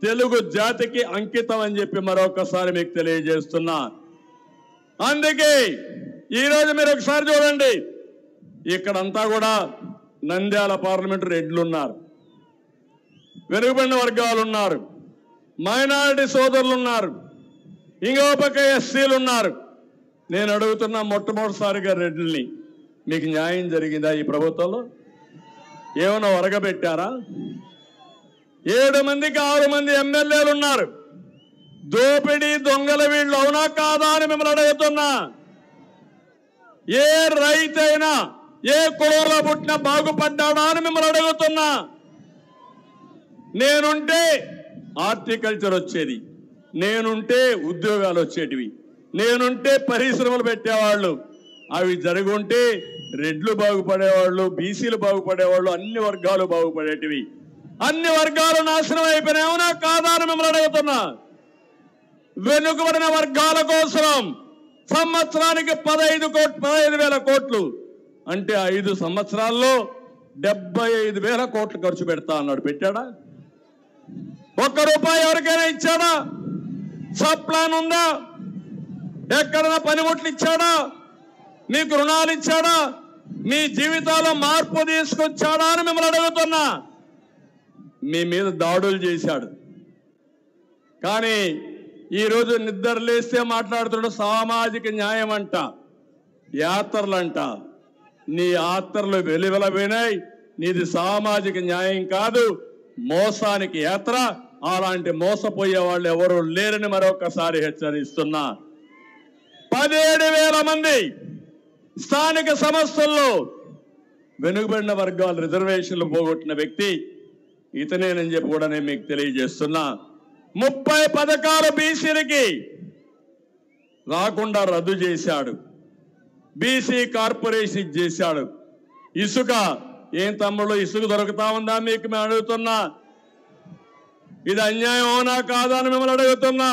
తెలుగు జాతికి అంకితం అని చెప్పి మరొకసారి మీకు తెలియజేస్తున్నా. అందుకే ఈరోజు మీరు ఒకసారి చూడండి, ఇక్కడంతా కూడా నంద్యాల పార్లమెంటు రెడ్లు ఉన్నారు, వెనుకబడిన వర్గాలు ఉన్నారు, మైనారిటీ సోదరులు ఉన్నారు, ఇంకో పక్క ఎస్సీలు ఉన్నారు. నేను అడుగుతున్నా, మొట్టమొదటిసారిగా రెడ్లని మీకు న్యాయం జరిగిందా ఈ ప్రభుత్వంలో? ఏమైనా ఒరగబెట్టారా? 7 మందికి 6 మంది ఎమ్మెల్యేలు ఉన్నారు. దోపిడీ దొంగల వీళ్ళు అవునా కాదా అని మిమ్మల్ని అడుగుతున్నా. ఏ రైతైనా ఏ కులంలో పుట్టినా బాగుపడ్డాడా అని మిమ్మల్ని అడుగుతున్నా. నేనుంటే హార్టికల్చర్ వచ్చేది, నేనుంటే ఉద్యోగాలు వచ్చేటివి, నేనుంటే పరిశ్రమలు పెట్టేవాళ్ళు. అవి జరుగుంటే రెడ్లు బాగుపడేవాళ్ళు, బీసీలు బాగుపడేవాళ్ళు, అన్ని వర్గాలు బాగుపడేటివి. అన్ని వర్గాలు నాశనం అయిపోయినాయి అవునా కాదా అని మిమ్మల్ని అడుగుతున్నా. వెనుకబడిన వర్గాల కోసం సంవత్సరానికి 15,000 కోట్లు అంటే 5 సంవత్సరాల్లో 75,000 కోట్లు ఖర్చు పెడతా అన్నాడు. పెట్టాడా? ₹1 ఎవరికైనా ఇచ్చాడా? సబ్ ప్లాన్ ఉందా? ఎక్కడైనా పనిముట్లు ఇచ్చాడా? మీకు రుణాలు ఇచ్చాడా? మీ జీవితాల్లో మార్పు తీసుకొచ్చాడా అని మిమ్మల్ని అడుగుతున్నా. మీ మీద దాడులు చేశాడు, కానీ ఈరోజు నిద్ర లేస్తే మాట్లాడుతున్నాడు సామాజిక న్యాయం అంట, యాత్రలంట. నీ యాత్రలు వెలువెలబోయినాయి. నీది సామాజిక న్యాయం కాదు, మోసానికి యాత్ర. అలాంటి మోసపోయే వాళ్ళు ఎవరు లేరని మరొకసారి హెచ్చరిస్తున్నా. 17,000 మంది స్థానిక సంస్థల్లో వెనుకబడిన వర్గాలు రిజర్వేషన్లు పోగొట్టిన వ్యక్తి ఇతనేనని చెప్పి కూడా నేను మీకు తెలియజేస్తున్నా. 30 పథకాలు బీసీలకి రాకుండా రద్దు చేశాడు. బీసీ కార్పొరేషన్ చేశాడు. ఇసుక ఏం తమ్ముళ్ళు, ఇసుక దొరుకుతా ఉందా మీకు మేము అడుగుతున్నా. ఇది అన్యాయం అవునా కాదా అని మిమ్మల్ని అడుగుతున్నా.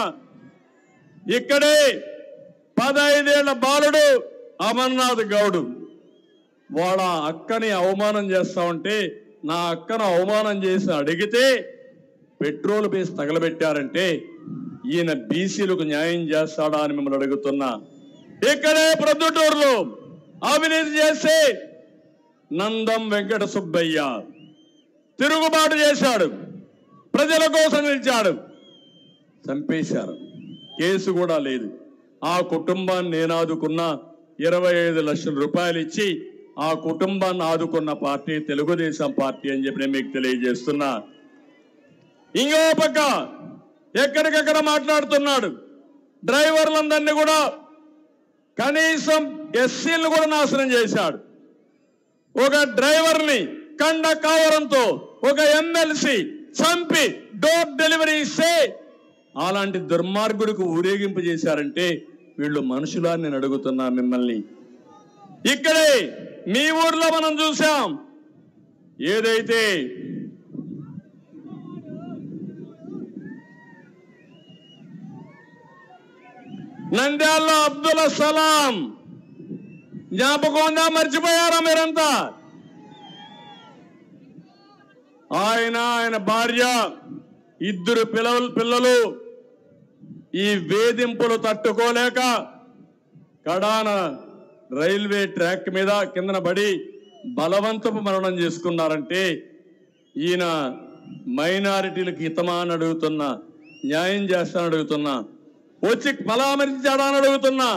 ఇక్కడే 15 ఏళ్ల బాలుడు అమర్నాథ్ గౌడు వాళ్ళ అక్కని అవమానం చేస్తా ఉంటే, నా అక్కను అవమానం చేసి అడిగితే పెట్రోల్ బేస్ తగలబెట్టారంటే ఈయన బీసీలకు న్యాయం చేస్తాడా అని మిమ్మల్ని అడుగుతున్నా. ఇక్కడే ప్రొద్దుటూరులో అవినీతి చేసి నందం వెంకట సుబ్బయ్య తిరుగుబాటు చేశాడు, ప్రజల కోసం నిలిచాడు, చంపేశారు. కేసు కూడా లేదు. ఆ కుటుంబాన్ని నేను ఆదుకున్నా. 25 లక్షల రూపాయలు ఇచ్చి ఆ కుటుంబాన్ని ఆదుకున్న పార్టీ తెలుగుదేశం పార్టీ అని చెప్పి నేను మీకు తెలియజేస్తున్నా. ఇంకో పక్క ఎక్కడికక్కడ మాట్లాడుతున్నాడు. డ్రైవర్లందరినీ కూడా, కనీసం ఎస్సీలను కూడా నాశనం చేశాడు. ఒక డ్రైవర్ని కండ కావరంతో ఒక ఎమ్మెల్సీ చంపి డోర్ డెలివరీ ఇస్తే అలాంటి దుర్మార్గుడికి ఊరేగింపు చేశారంటే వీళ్ళు మనుషులా నేను అడుగుతున్నా మిమ్మల్ని. ఇక్కడే మీ ఊర్లో మనం చూసాం, ఏదైతే నంద్యాలలో అబ్దుల్ సలాం జ్ఞాపకం ఉందా? మర్చిపోయారా మీరంతా? ఆయన భార్య, 2 పిల్లలు ఈ వేధింపులు తట్టుకోలేక కడాన రైల్వే ట్రాక్ మీద కిందన పడి బలవంతపు మరణం చేసుకున్నారంటే ఈయన మైనారిటీలకు హితమా అని అడుగుతున్నా, న్యాయం చేస్తానని అడుగుతున్నా, వచ్చి పరామర్శించాడా అని అడుగుతున్నా.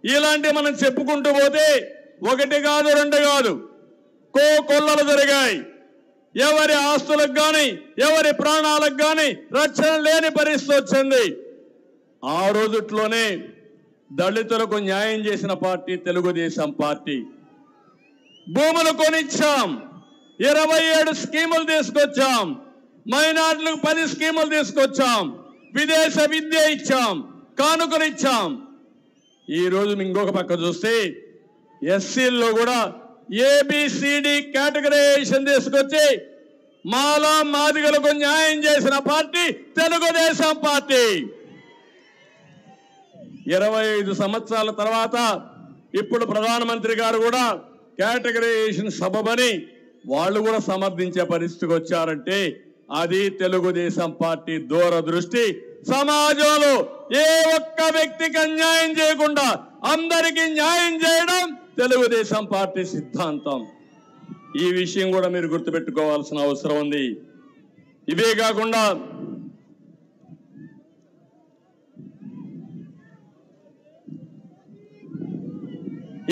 ఇలాంటి మనం చెప్పుకుంటూ పోతే 1 కాదు 2 కాదు, కొల్లలు జరిగాయి. ఎవరి ఆస్తులకు కానీ ఎవరి ప్రాణాలకు కానీ రక్షణ లేని పరిస్థితి వచ్చింది. ఆ రోజుట్లోనే దళితులకు న్యాయం చేసిన పార్టీ తెలుగుదేశం పార్టీ. భూములు కొనిచ్చాం, 27 స్కీములు తీసుకొచ్చాం, మైనార్టీలకు 10 స్కీములు తీసుకొచ్చాం, విదేశ విద్య ఇచ్చాం, కానుకనిచ్చాం. ఈ రోజు ఇంకొక పక్క చూస్తే ఎస్సీల్లో కూడా ABCD కేటగరైజేషన్ తీసుకొచ్చి మాలా మాదిగలకు న్యాయం చేసిన పార్టీ తెలుగుదేశం పార్టీ. 25 సంవత్సరాల తర్వాత ఇప్పుడు ప్రధానమంత్రి గారు కూడా కేటగరైజేషన్ సబబని వాళ్ళు కూడా సమర్థించే పరిస్థితికి వచ్చారంటే అది తెలుగుదేశం పార్టీ దూరదృష్టి. సమాజంలో ఏ ఒక్క వ్యక్తికి అన్యాయం చేయకుండా అందరికీ న్యాయం చేయడం తెలుగుదేశం పార్టీ సిద్ధాంతం. ఈ విషయం కూడా మీరు గుర్తుపెట్టుకోవాల్సిన అవసరం ఉంది. ఇవే కాకుండా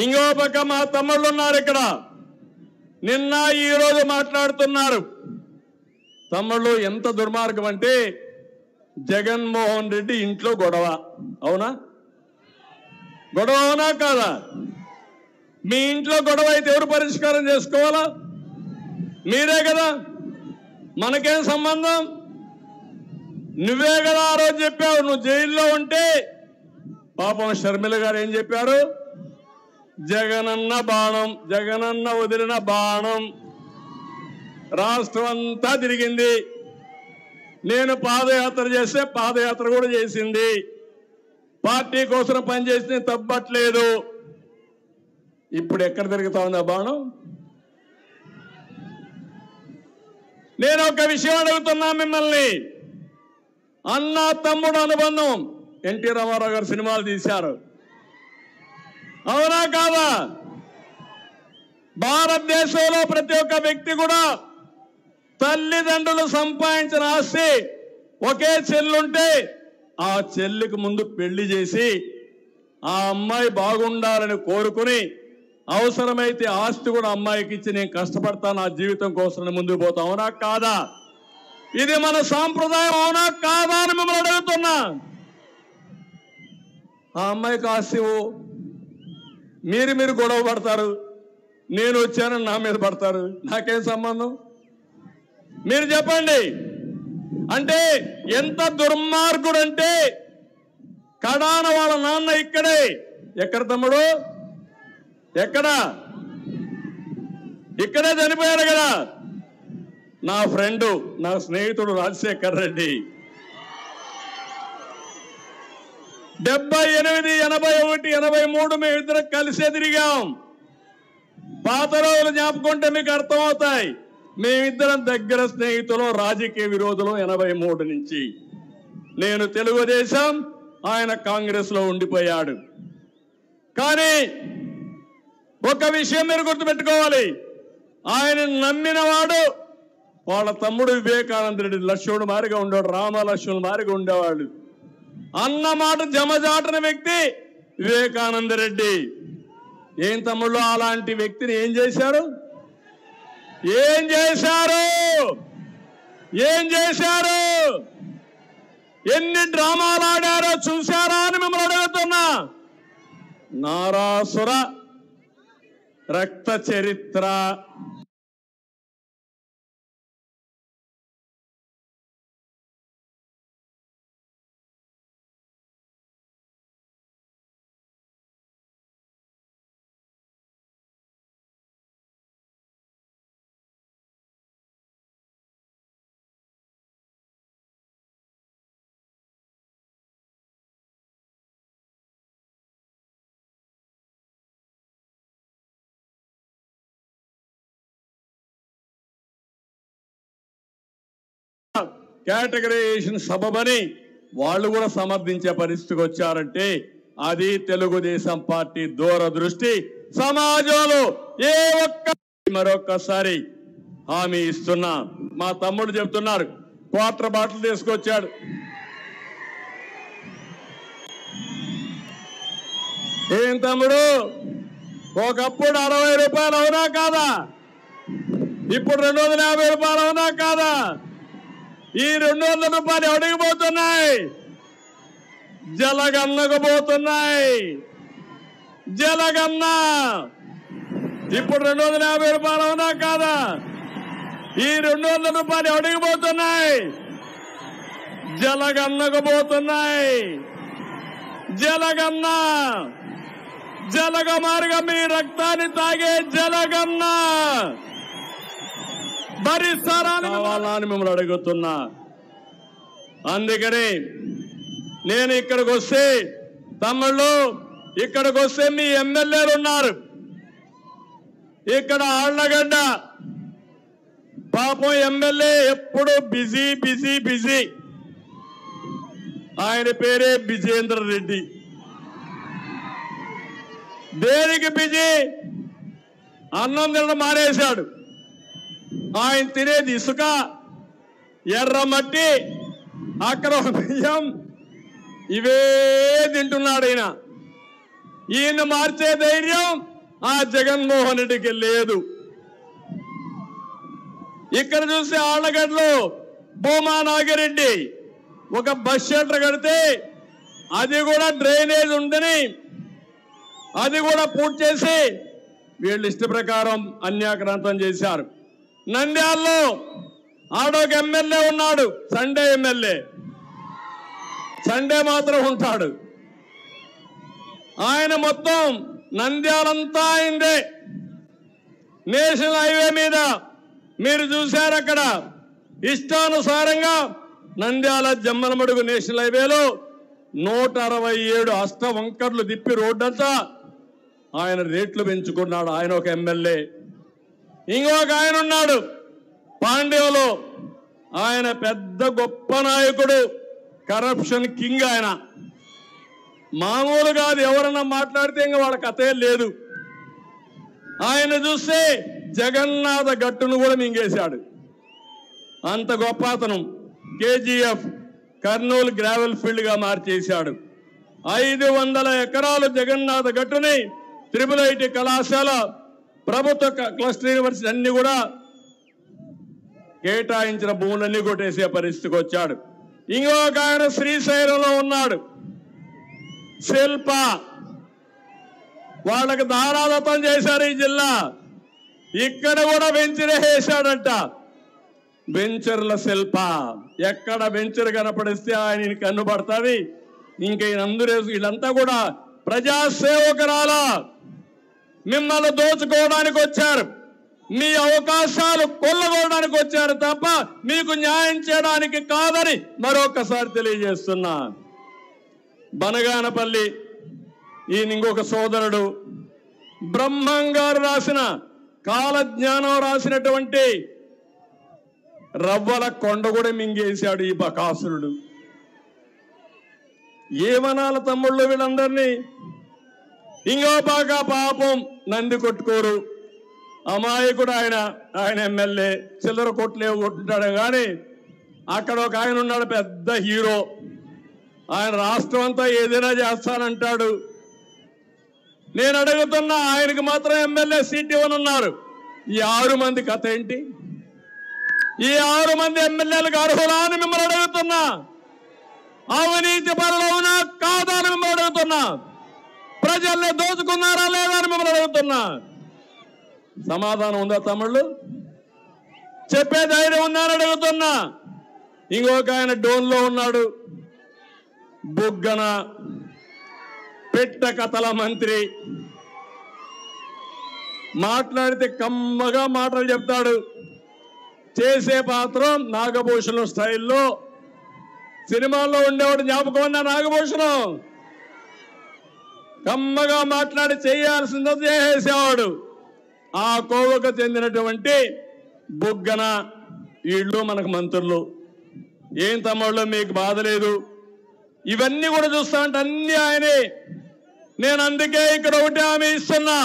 ఇంకో పక్క మా తమ్ముళ్ళు ఉన్నారు ఇక్కడ, నిన్న ఈ రోజు మాట్లాడుతున్నారు. తమ్ముళ్ళు ఎంత దుర్మార్గం అంటే జగన్మోహన్ రెడ్డి ఇంట్లో గొడవ. అవునా? గొడవ అవునా కాదా? మీ ఇంట్లో గొడవ అయితే ఎవరు పరిష్కారం చేసుకోవాలా? మీరే కదా. మనకేం సంబంధం? నువ్వే కదా ఆ రోజు చెప్పావు. నువ్వు జైల్లో ఉంటే పాపం షర్మిల గారు ఏం చెప్పారు? జగనన్న బాణం, జగనన్న వదిలిన బాణం రాష్ట్రం అంతా తిరిగింది. నేను పాదయాత్ర చేస్తే పాదయాత్ర కూడా చేసింది. పార్టీ కోసం పనిచేస్తే తప్పట్లేదు. ఇప్పుడు ఎక్కడ తిరుగుతా ఉంది ఆ బాణం? నేను ఒక విషయం అడుగుతున్నా మిమ్మల్ని. అన్న తమ్ముడు అనుబంధం ఎన్టీ రామారావు గారు సినిమాలు తీశారు. అవునా కాదా? భారతదేశంలో ప్రతి ఒక్క వ్యక్తి కూడా తల్లిదండ్రులు సంపాదించిన ఆస్తి ఒకే చెల్లుంటే ఆ చెల్లికి ముందు పెళ్లి చేసి ఆ అమ్మాయి బాగుండాలని కోరుకుని అవసరమైతే ఆస్తి కూడా అమ్మాయికి ఇచ్చి నేను కష్టపడతాను నా జీవితం కోసం ముందుకు పోతా. అవునా కాదా? ఇది మన సాంప్రదాయం. అవునా కాదా అని మిమ్మల్ని అడుగుతున్నా. ఆ అమ్మాయికి ఆస్తి మీరు గొడవ పడతారు, నేను వచ్చానని నా మీద పడతారు. నాకేం సంబంధం? మీరు చెప్పండి. అంటే ఎంత దుర్మార్గుడు అంటే కడాన వాళ్ళ నాన్న ఇక్కడే. ఎక్కడ తమ్ముడు? ఎక్కడ? ఇక్కడే చనిపోయారు కదా. నా ఫ్రెండు, నా స్నేహితుడు రాజశేఖర్ రెడ్డి 78, 81, 83 మేమిద్దరం కలిసే తిరిగాం. పాత రోజులు జ్ఞాపకుంటే మీకు అర్థమవుతాయి. మేమిద్దరం దగ్గర స్నేహితులు, రాజకీయ విరోధులు. 83 నుంచి నేను తెలుగుదేశం, ఆయన కాంగ్రెస్ లో ఉండిపోయాడు. కానీ ఒక విషయం మీరు గుర్తుపెట్టుకోవాలి. ఆయన నమ్మిన వాడు వాళ్ళ తమ్ముడు వివేకానంద రెడ్డి లక్ష్మణుడు మారిగా ఉండేవాడు, రామ లక్ష్మణుడు మారిగా ఉండేవాడు. అన్న మాట జమజాటన వ్యక్తి వివేకానంద రెడ్డి. ఏం తమ్ముళ్ళు అలాంటి వ్యక్తిని ఏం చేశారు? ఏం చేశారు? ఏం చేశారు? ఎన్ని డ్రామాలు ఆడారో చూశారా అని మిమ్మల్ని అడుగుతున్నా. నారాసుర రక్త చరిత్ర. కేటగరైజేషన్ సబబని వాళ్ళు కూడా సమర్థించే పరిస్థితికి వచ్చారంటే అది తెలుగుదేశం పార్టీ దూరదృష్టి. సమాజంలో ఏ ఒక్క మరొక్కసారి హామీ ఇస్తున్నా. మా తమ్ముడు చెప్తున్నారు క్వార్టర్ బాటిల్ తీసుకొచ్చాడు. ఏం తమ్ముడు, ఒకప్పుడు 60 రూపాయలు. అవునా కాదా? ఇప్పుడు 250 రూపాయలు అవునా కాదా? ఈ 200 రూపాయలు ఎవడికి పోతున్నాయి? జలగన్నకు పోతున్నాయి. జలగన్న ఇప్పుడు 250 రూపాయలు అవునా కాదా? ఈ 200 రూపాయలు ఎవడికి పోతున్నాయి? జలగన్నకు పోతున్నాయి. జలగన్న జలగ మార్గం మీ రక్తాన్ని తాగే జలగన్న భరిస్తారని కావాలని మిమ్మల్ని అడుగుతున్నా. అందుకని నేను ఇక్కడికి వస్తే తమ్ముళ్ళు, ఇక్కడికి వస్తే మీ ఎమ్మెల్యేలు ఉన్నారు. ఇక్కడ ఆళ్లగడ్డ పాపం ఎమ్మెల్యే ఎప్పుడు బిజీ బిజీ బిజీ. ఆయన పేరే విజేంద్ర రెడ్డి. దేనికి బిజీ? అన్నం తినడం మానేశాడు. ఆయన తినేది ఇసుక, ఎర్రమట్టి, అక్రమ బియ్యం, ఇవే తింటున్నాడు. ఈయన మార్చే ధైర్యం ఆ జగన్మోహన్ రెడ్డికి లేదు. ఇక్కడ చూస్తే ఆళ్లగడ్డలో భూమా నాగిరెడ్డి ఒక బస్ షెల్టర్ కడితే అది కూడా డ్రైనేజ్ ఉందని అది కూడా పూర్తి చేసి వీళ్ళు ఇష్ట ప్రకారం అన్యాక్రాంతం చేశారు. నంద్యాలలో ఆడొక ఎమ్మెల్యే ఉన్నాడు, సండే ఎమ్మెల్యే. సండే మాత్రం ఉంటాడు. ఆయన మొత్తం నంద్యాలంతా అయిందే. నేషనల్ హైవే మీద మీరు చూశారు, అక్కడ ఇష్టానుసారంగా నంద్యాల జమ్మలమడుగు నేషనల్ హైవేలో 167 అష్ట వంకర్లు తిప్పి రోడ్డంతా ఆయన రేట్లు పెంచుకున్నాడు. ఆయన ఒక ఎమ్మెల్యే. ఇంకొక ఆయన ఉన్నాడు పాండ్యంలో. ఆయన పెద్ద గొప్ప నాయకుడు, కరప్షన్ కింగ్. ఆయన మామూలు కాదు. ఎవరన్నా మాట్లాడితే ఇంకా వాళ్ళ కథే లేదు. ఆయన చూస్తే జగన్నాథ గట్టును కూడా మింగేశాడు. అంత గొప్ప అతను. కేజీఎఫ్ కర్నూలు గ్రావెల్ ఫీల్డ్ గా మార్చేశాడు. 500 ఎకరాలు జగన్నాథ గట్టుని IIIT కళాశాల, ప్రభుత్వ క్లస్టర్ యూనివర్సిటీ అన్ని కూడా కేటాయించిన భూములన్నీ కొట్టేసే పరిస్థితికి వచ్చాడు. ఇంకొక ఆయన శ్రీశైలంలో ఉన్నాడు, శిల్ప. వాళ్ళకి దారాదత్తం చేశారు ఈ జిల్లా. ఇక్కడ కూడా వెంచరే వేశాడంట. వెంచర్ల శిల్ప. ఎక్కడ వెంచర్ కనపడిస్తే ఆయన కన్నుపడుతుంది. ఇంకా అందరూ వీళ్ళంతా కూడా ప్రజాసేవకురాల. మిమ్మల్ని దోచుకోవడానికి వచ్చారు, మీ అవకాశాలు కొల్లగొనడానికి వచ్చారు తప్ప మీకు న్యాయం చేయడానికి కాదని మరొకసారి తెలియజేస్తున్నా. బనగానపల్లి ఈయన ఇంకొక సోదరుడు బ్రహ్మంగారు రాసిన కాలజ్ఞానం రాసినటువంటి రవ్వల కొండ కూడా మింగేశాడు ఈ బకాసురుడు. ఏమనాల తమ్ముళ్ళు వీళ్ళందరినీ? ఇంకో బాగా పాపం నంది కొట్టుకోరు అమాయకుడు ఆయన. ఆయన ఎమ్మెల్యే చిల్లర కొట్లేవు కొట్టుంటాడు కానీ అక్కడ ఒక ఆయన ఉన్నాడు, పెద్ద హీరో. ఆయన రాష్ట్రం అంతా ఏదైనా చేస్తానంటాడు. నేను అడుగుతున్నా, ఆయనకి మాత్రం ఎమ్మెల్యే సీట్ ఇవ్వనున్నారు. ఈ 6 మంది కథ ఏంటి? ఈ 6 మంది ఎమ్మెల్యేలకు అర్హులా అని మిమ్మల్ని అడుగుతున్నా. అవినీతి పరులు అవునా కాదా అని మిమ్మల్ని అడుగుతున్నా. ప్రజల్ని దోచుకున్నారా లేదా అని మిమ్మల్ని అడుగుతున్నా. సమాధానం ఉందా తమ్ముళ్ళు? చెప్పే ధైర్యం ఉందా అని అడుగుతున్నా. ఇంకొక ఆయన డోన్లో ఉన్నాడు, బుగ్గన, పెట్ట కథల మంత్రి. మాట్లాడితే కమ్మగా మాటలు చెప్తాడు. చేసే పాత్రం నాగభూషణం స్టైల్లో. సినిమాల్లో ఉండేవాడు జ్ఞాపకం ఉన్నా నాగభూషణం. కమ్మగా మాట్లాడి చేయాల్సిందో చేసేవాడు. ఆ కోవకు చెందినటువంటి బుగ్గన వీళ్ళు మనకు మంత్రులు. ఏం తమ్ముళ్ళు మీకు బాధ లేదు? ఇవన్నీ కూడా చూస్తా అంటే అన్ని ఆయనే. నేను అందుకే ఇక్కడ ఒకటి హామీ ఇస్తున్నా,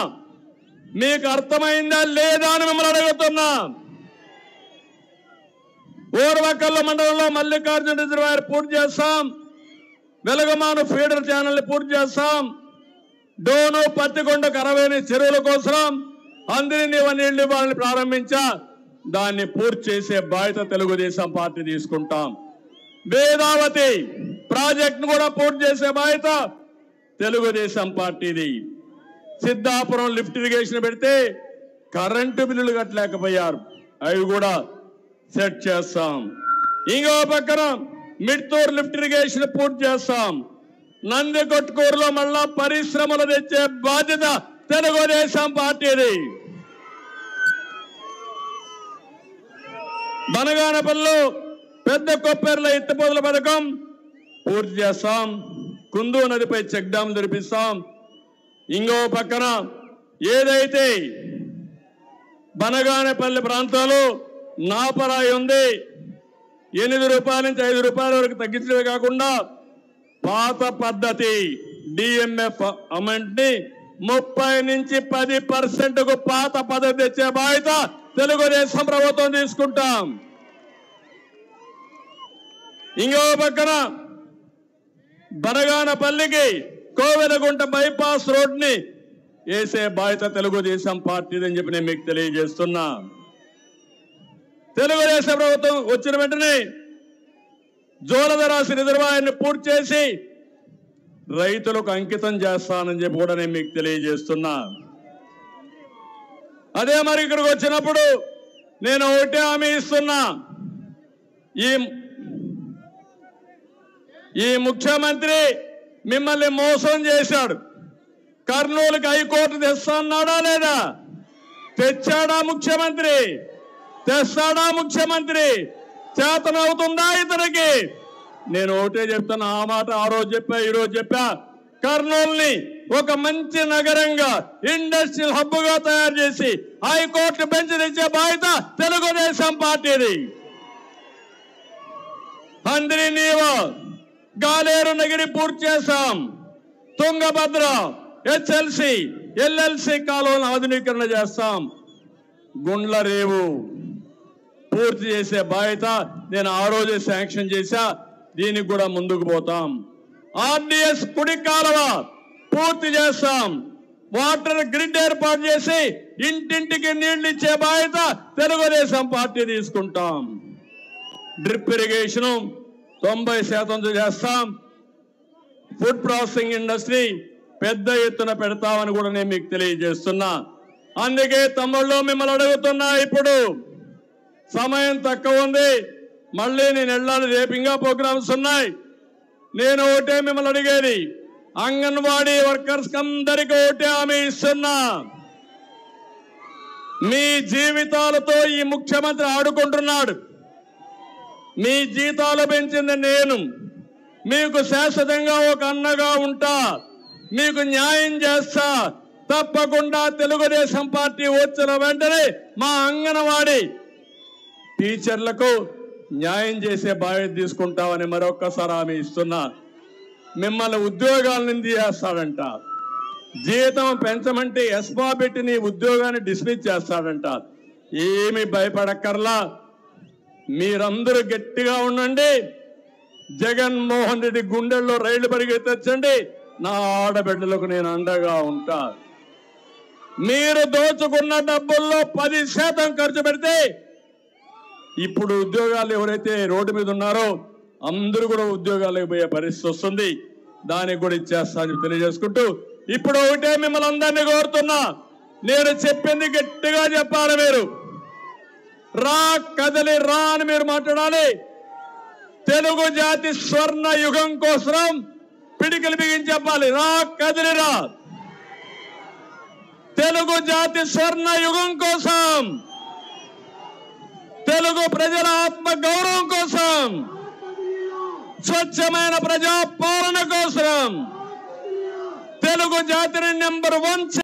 మీకు అర్థమైందా లేదా అని మిమ్మల్ని అడుగుతున్నా. ఓర్వకల్ల మండలంలో మల్లికార్జున రిజర్వాయర్ పూర్తి చేస్తాం. వెలగమాను ఫీడర్ ఛానల్ని పూర్తి చేస్తాం. డోను పత్తికొండకు 60 చెరువుల కోసం అందరినీ నీళ్ళు ఇవ్వాలని ప్రారంభించా. దాన్ని పూర్తి చేసే బాధ్యత తెలుగుదేశం పార్టీ తీసుకుంటాం. వేదావతి ప్రాజెక్టును కూడా పూర్తి చేసే బాధ్యత తెలుగుదేశం పార్టీది. సిద్ధాపురం లిఫ్ట్ ఇరిగేషన్ పెడితే కరెంటు బిల్లులు కట్టలేకపోయారు, అవి కూడా సెట్ చేస్తాం. ఇంకో పక్కన మిడ్తూరు లిఫ్ట్ ఇరిగేషన్ పూర్తి చేస్తాం. నందికొట్కూరులో మళ్ళా పరిశ్రమలు తెచ్చే బాధ్యత తెలుగుదేశం పార్టీది. బనగానపల్లిలో పెద్ద కొప్పేర్ల ఎత్తిపోతల పథకం పూర్తి చేస్తాం. కుందు నదిపై చెక్ డ్యాం తెరిపిస్తాం. ఇంకో పక్కన ఏదైతే బనగానపల్లి ప్రాంతాలు నాపరాయి ఉంది, 8 రూపాయల నుంచి 5 రూపాయల వరకు తగ్గించడమే కాకుండా పాత పద్ధతి డిఎంఎఫ్ అమౌంట్ ని 30 నుంచి 10% పాత పద్ధతి తెచ్చే బాధ్యత తెలుగుదేశం ప్రభుత్వం తీసుకుంటాం. ఇంకో పక్కన బనగానపల్లికి కోవెలగుంట బైపాస్ రోడ్ ని వేసే బాధ్యత తెలుగుదేశం పార్టీదని చెప్పి నేను మీకు తెలియజేస్తున్నా. తెలుగుదేశం ప్రభుత్వం వచ్చిన వెంటనే జోలదరాశి రిజర్వాయర్ని పూర్తి చేసి రైతులకు అంకితం చేస్తానని చెప్పి కూడా నేను మీకు తెలియజేస్తున్నా. అదే మరి ఇక్కడికి వచ్చినప్పుడు నేను ఒకటే హామీ ఇస్తున్నా, ఈ ముఖ్యమంత్రి మిమ్మల్ని మోసం చేశాడు. కర్నూలుకి హైకోర్టు తెస్తాన్నాడా లేదా? తెచ్చాడా ముఖ్యమంత్రి? తెస్తాడా ముఖ్యమంత్రి? చేతనవుతుందా ఇతనికి? నేను ఒకటే చెప్తాను, ఆ మాట ఆ రోజు చెప్పా, ఈ రోజు చెప్పా. కర్నూలుని ఒక మంచి నగరంగా ఇండస్ట్రియల్ హబ్ గా తయారు చేసి హైకోర్టు బెంచ్ తెచ్చే బాధ్యత తెలుగుదేశం పార్టీది. హంద్రి నీవా గాలేరు నగిరి పూర్తి చేశాం. తుంగభద్ర హెచ్ఎల్సి ఎల్ఎల్సి కాలువలను ఆధునీకరణ చేస్తాం. గుండ్ల రేవు పూర్తి చేసే బాధ్యత నేను ఆ రోజే శాంక్షన్ చేశా. దీనికి కూడా ముందుకు పోతాం. ఆర్డిఎస్ కుడి కాలువ పూర్తి చేస్తాం. వాటర్ గ్రిడ్ ఏర్పాటు చేసి ఇంటింటికి నీళ్లు ఇచ్చే బాధ్యత తెలుగుదేశం పార్టీ తీసుకుంటాం. డ్రిప్ ఇరిగేషన్ 90% చేస్తాం. ఫుడ్ ప్రాసెసింగ్ ఇండస్ట్రీ పెద్ద ఎత్తున పెడతామని కూడా నేను మీకు తెలియజేస్తున్నా. అందుకే తమ్ముళ్ళు మిమ్మల్ని అడుగుతున్నా, ఇప్పుడు సమయం తక్కువ ఉంది, మళ్ళీ నేను వెళ్ళాలి, రేపు ఇంకా ప్రోగ్రామ్స్ ఉన్నాయి. నేను ఒకటే మిమ్మల్ని అడిగేది, అంగన్వాడీ వర్కర్స్ అందరికీ ఒకటే హామీ ఇస్తున్నా, మీ జీవితాలతో ఈ ముఖ్యమంత్రి ఆడుకుంటున్నాడు. మీ జీతాలు పెంచింది నేను, మీకు శాశ్వతంగా ఒక అన్నగా ఉంటా, మీకు న్యాయం చేస్తా. తప్పకుండా తెలుగుదేశం పార్టీ వచ్చిన వెంటనే మా అంగన్వాడీ టీచర్లకు న్యాయం చేసే బాధ్యత తీసుకుంటామని మరొక్కసారి హామీ ఇస్తున్నా. మిమ్మల్ని ఉద్యోగాల నుంచి చేస్తాడంట, జీతం పెంచమంటే ఎస్మా పెట్టి నీ ఉద్యోగాన్ని డిస్మిస్ చేస్తాడంట. ఏమి భయపడక్కర్లా, మీరందరూ గట్టిగా ఉండండి. జగన్మోహన్ రెడ్డి గుండెల్లో రైళ్లు పరిగెత్తచ్చండి. నా ఆడబిడ్డలకు నేను అండగా ఉంటా. మీరు దోచుకున్న డబ్బుల్లో 10% ఖర్చు పెడితే ఇప్పుడు ఉద్యోగాలు ఎవరైతే రోడ్డు మీద ఉన్నారో అందరూ కూడా ఉద్యోగాలకు పోయే పరిస్థితి వస్తుంది. దానికి కూడా ఇచ్చేస్తానని తెలియజేసుకుంటూ ఇప్పుడు ఒకటే మిమ్మల్ని అందరినీ కోరుతున్నా, నేను చెప్పింది గట్టిగా చెప్పాలి. మీరు రా కదలి రా అని మీరు మాట్లాడాలి. తెలుగు జాతి స్వర్ణ యుగం కోసం పిడికిలు బిగించి చెప్పాలి, రా కదిలి రా. తెలుగు జాతి స్వర్ణ యుగం కోసం, తెలుగు ప్రజల ఆత్మ గౌరవం కోసం, స్వచ్ఛమైన ప్రజా పాలన కోసం తెలుగు జాతిని నెంబర్ 1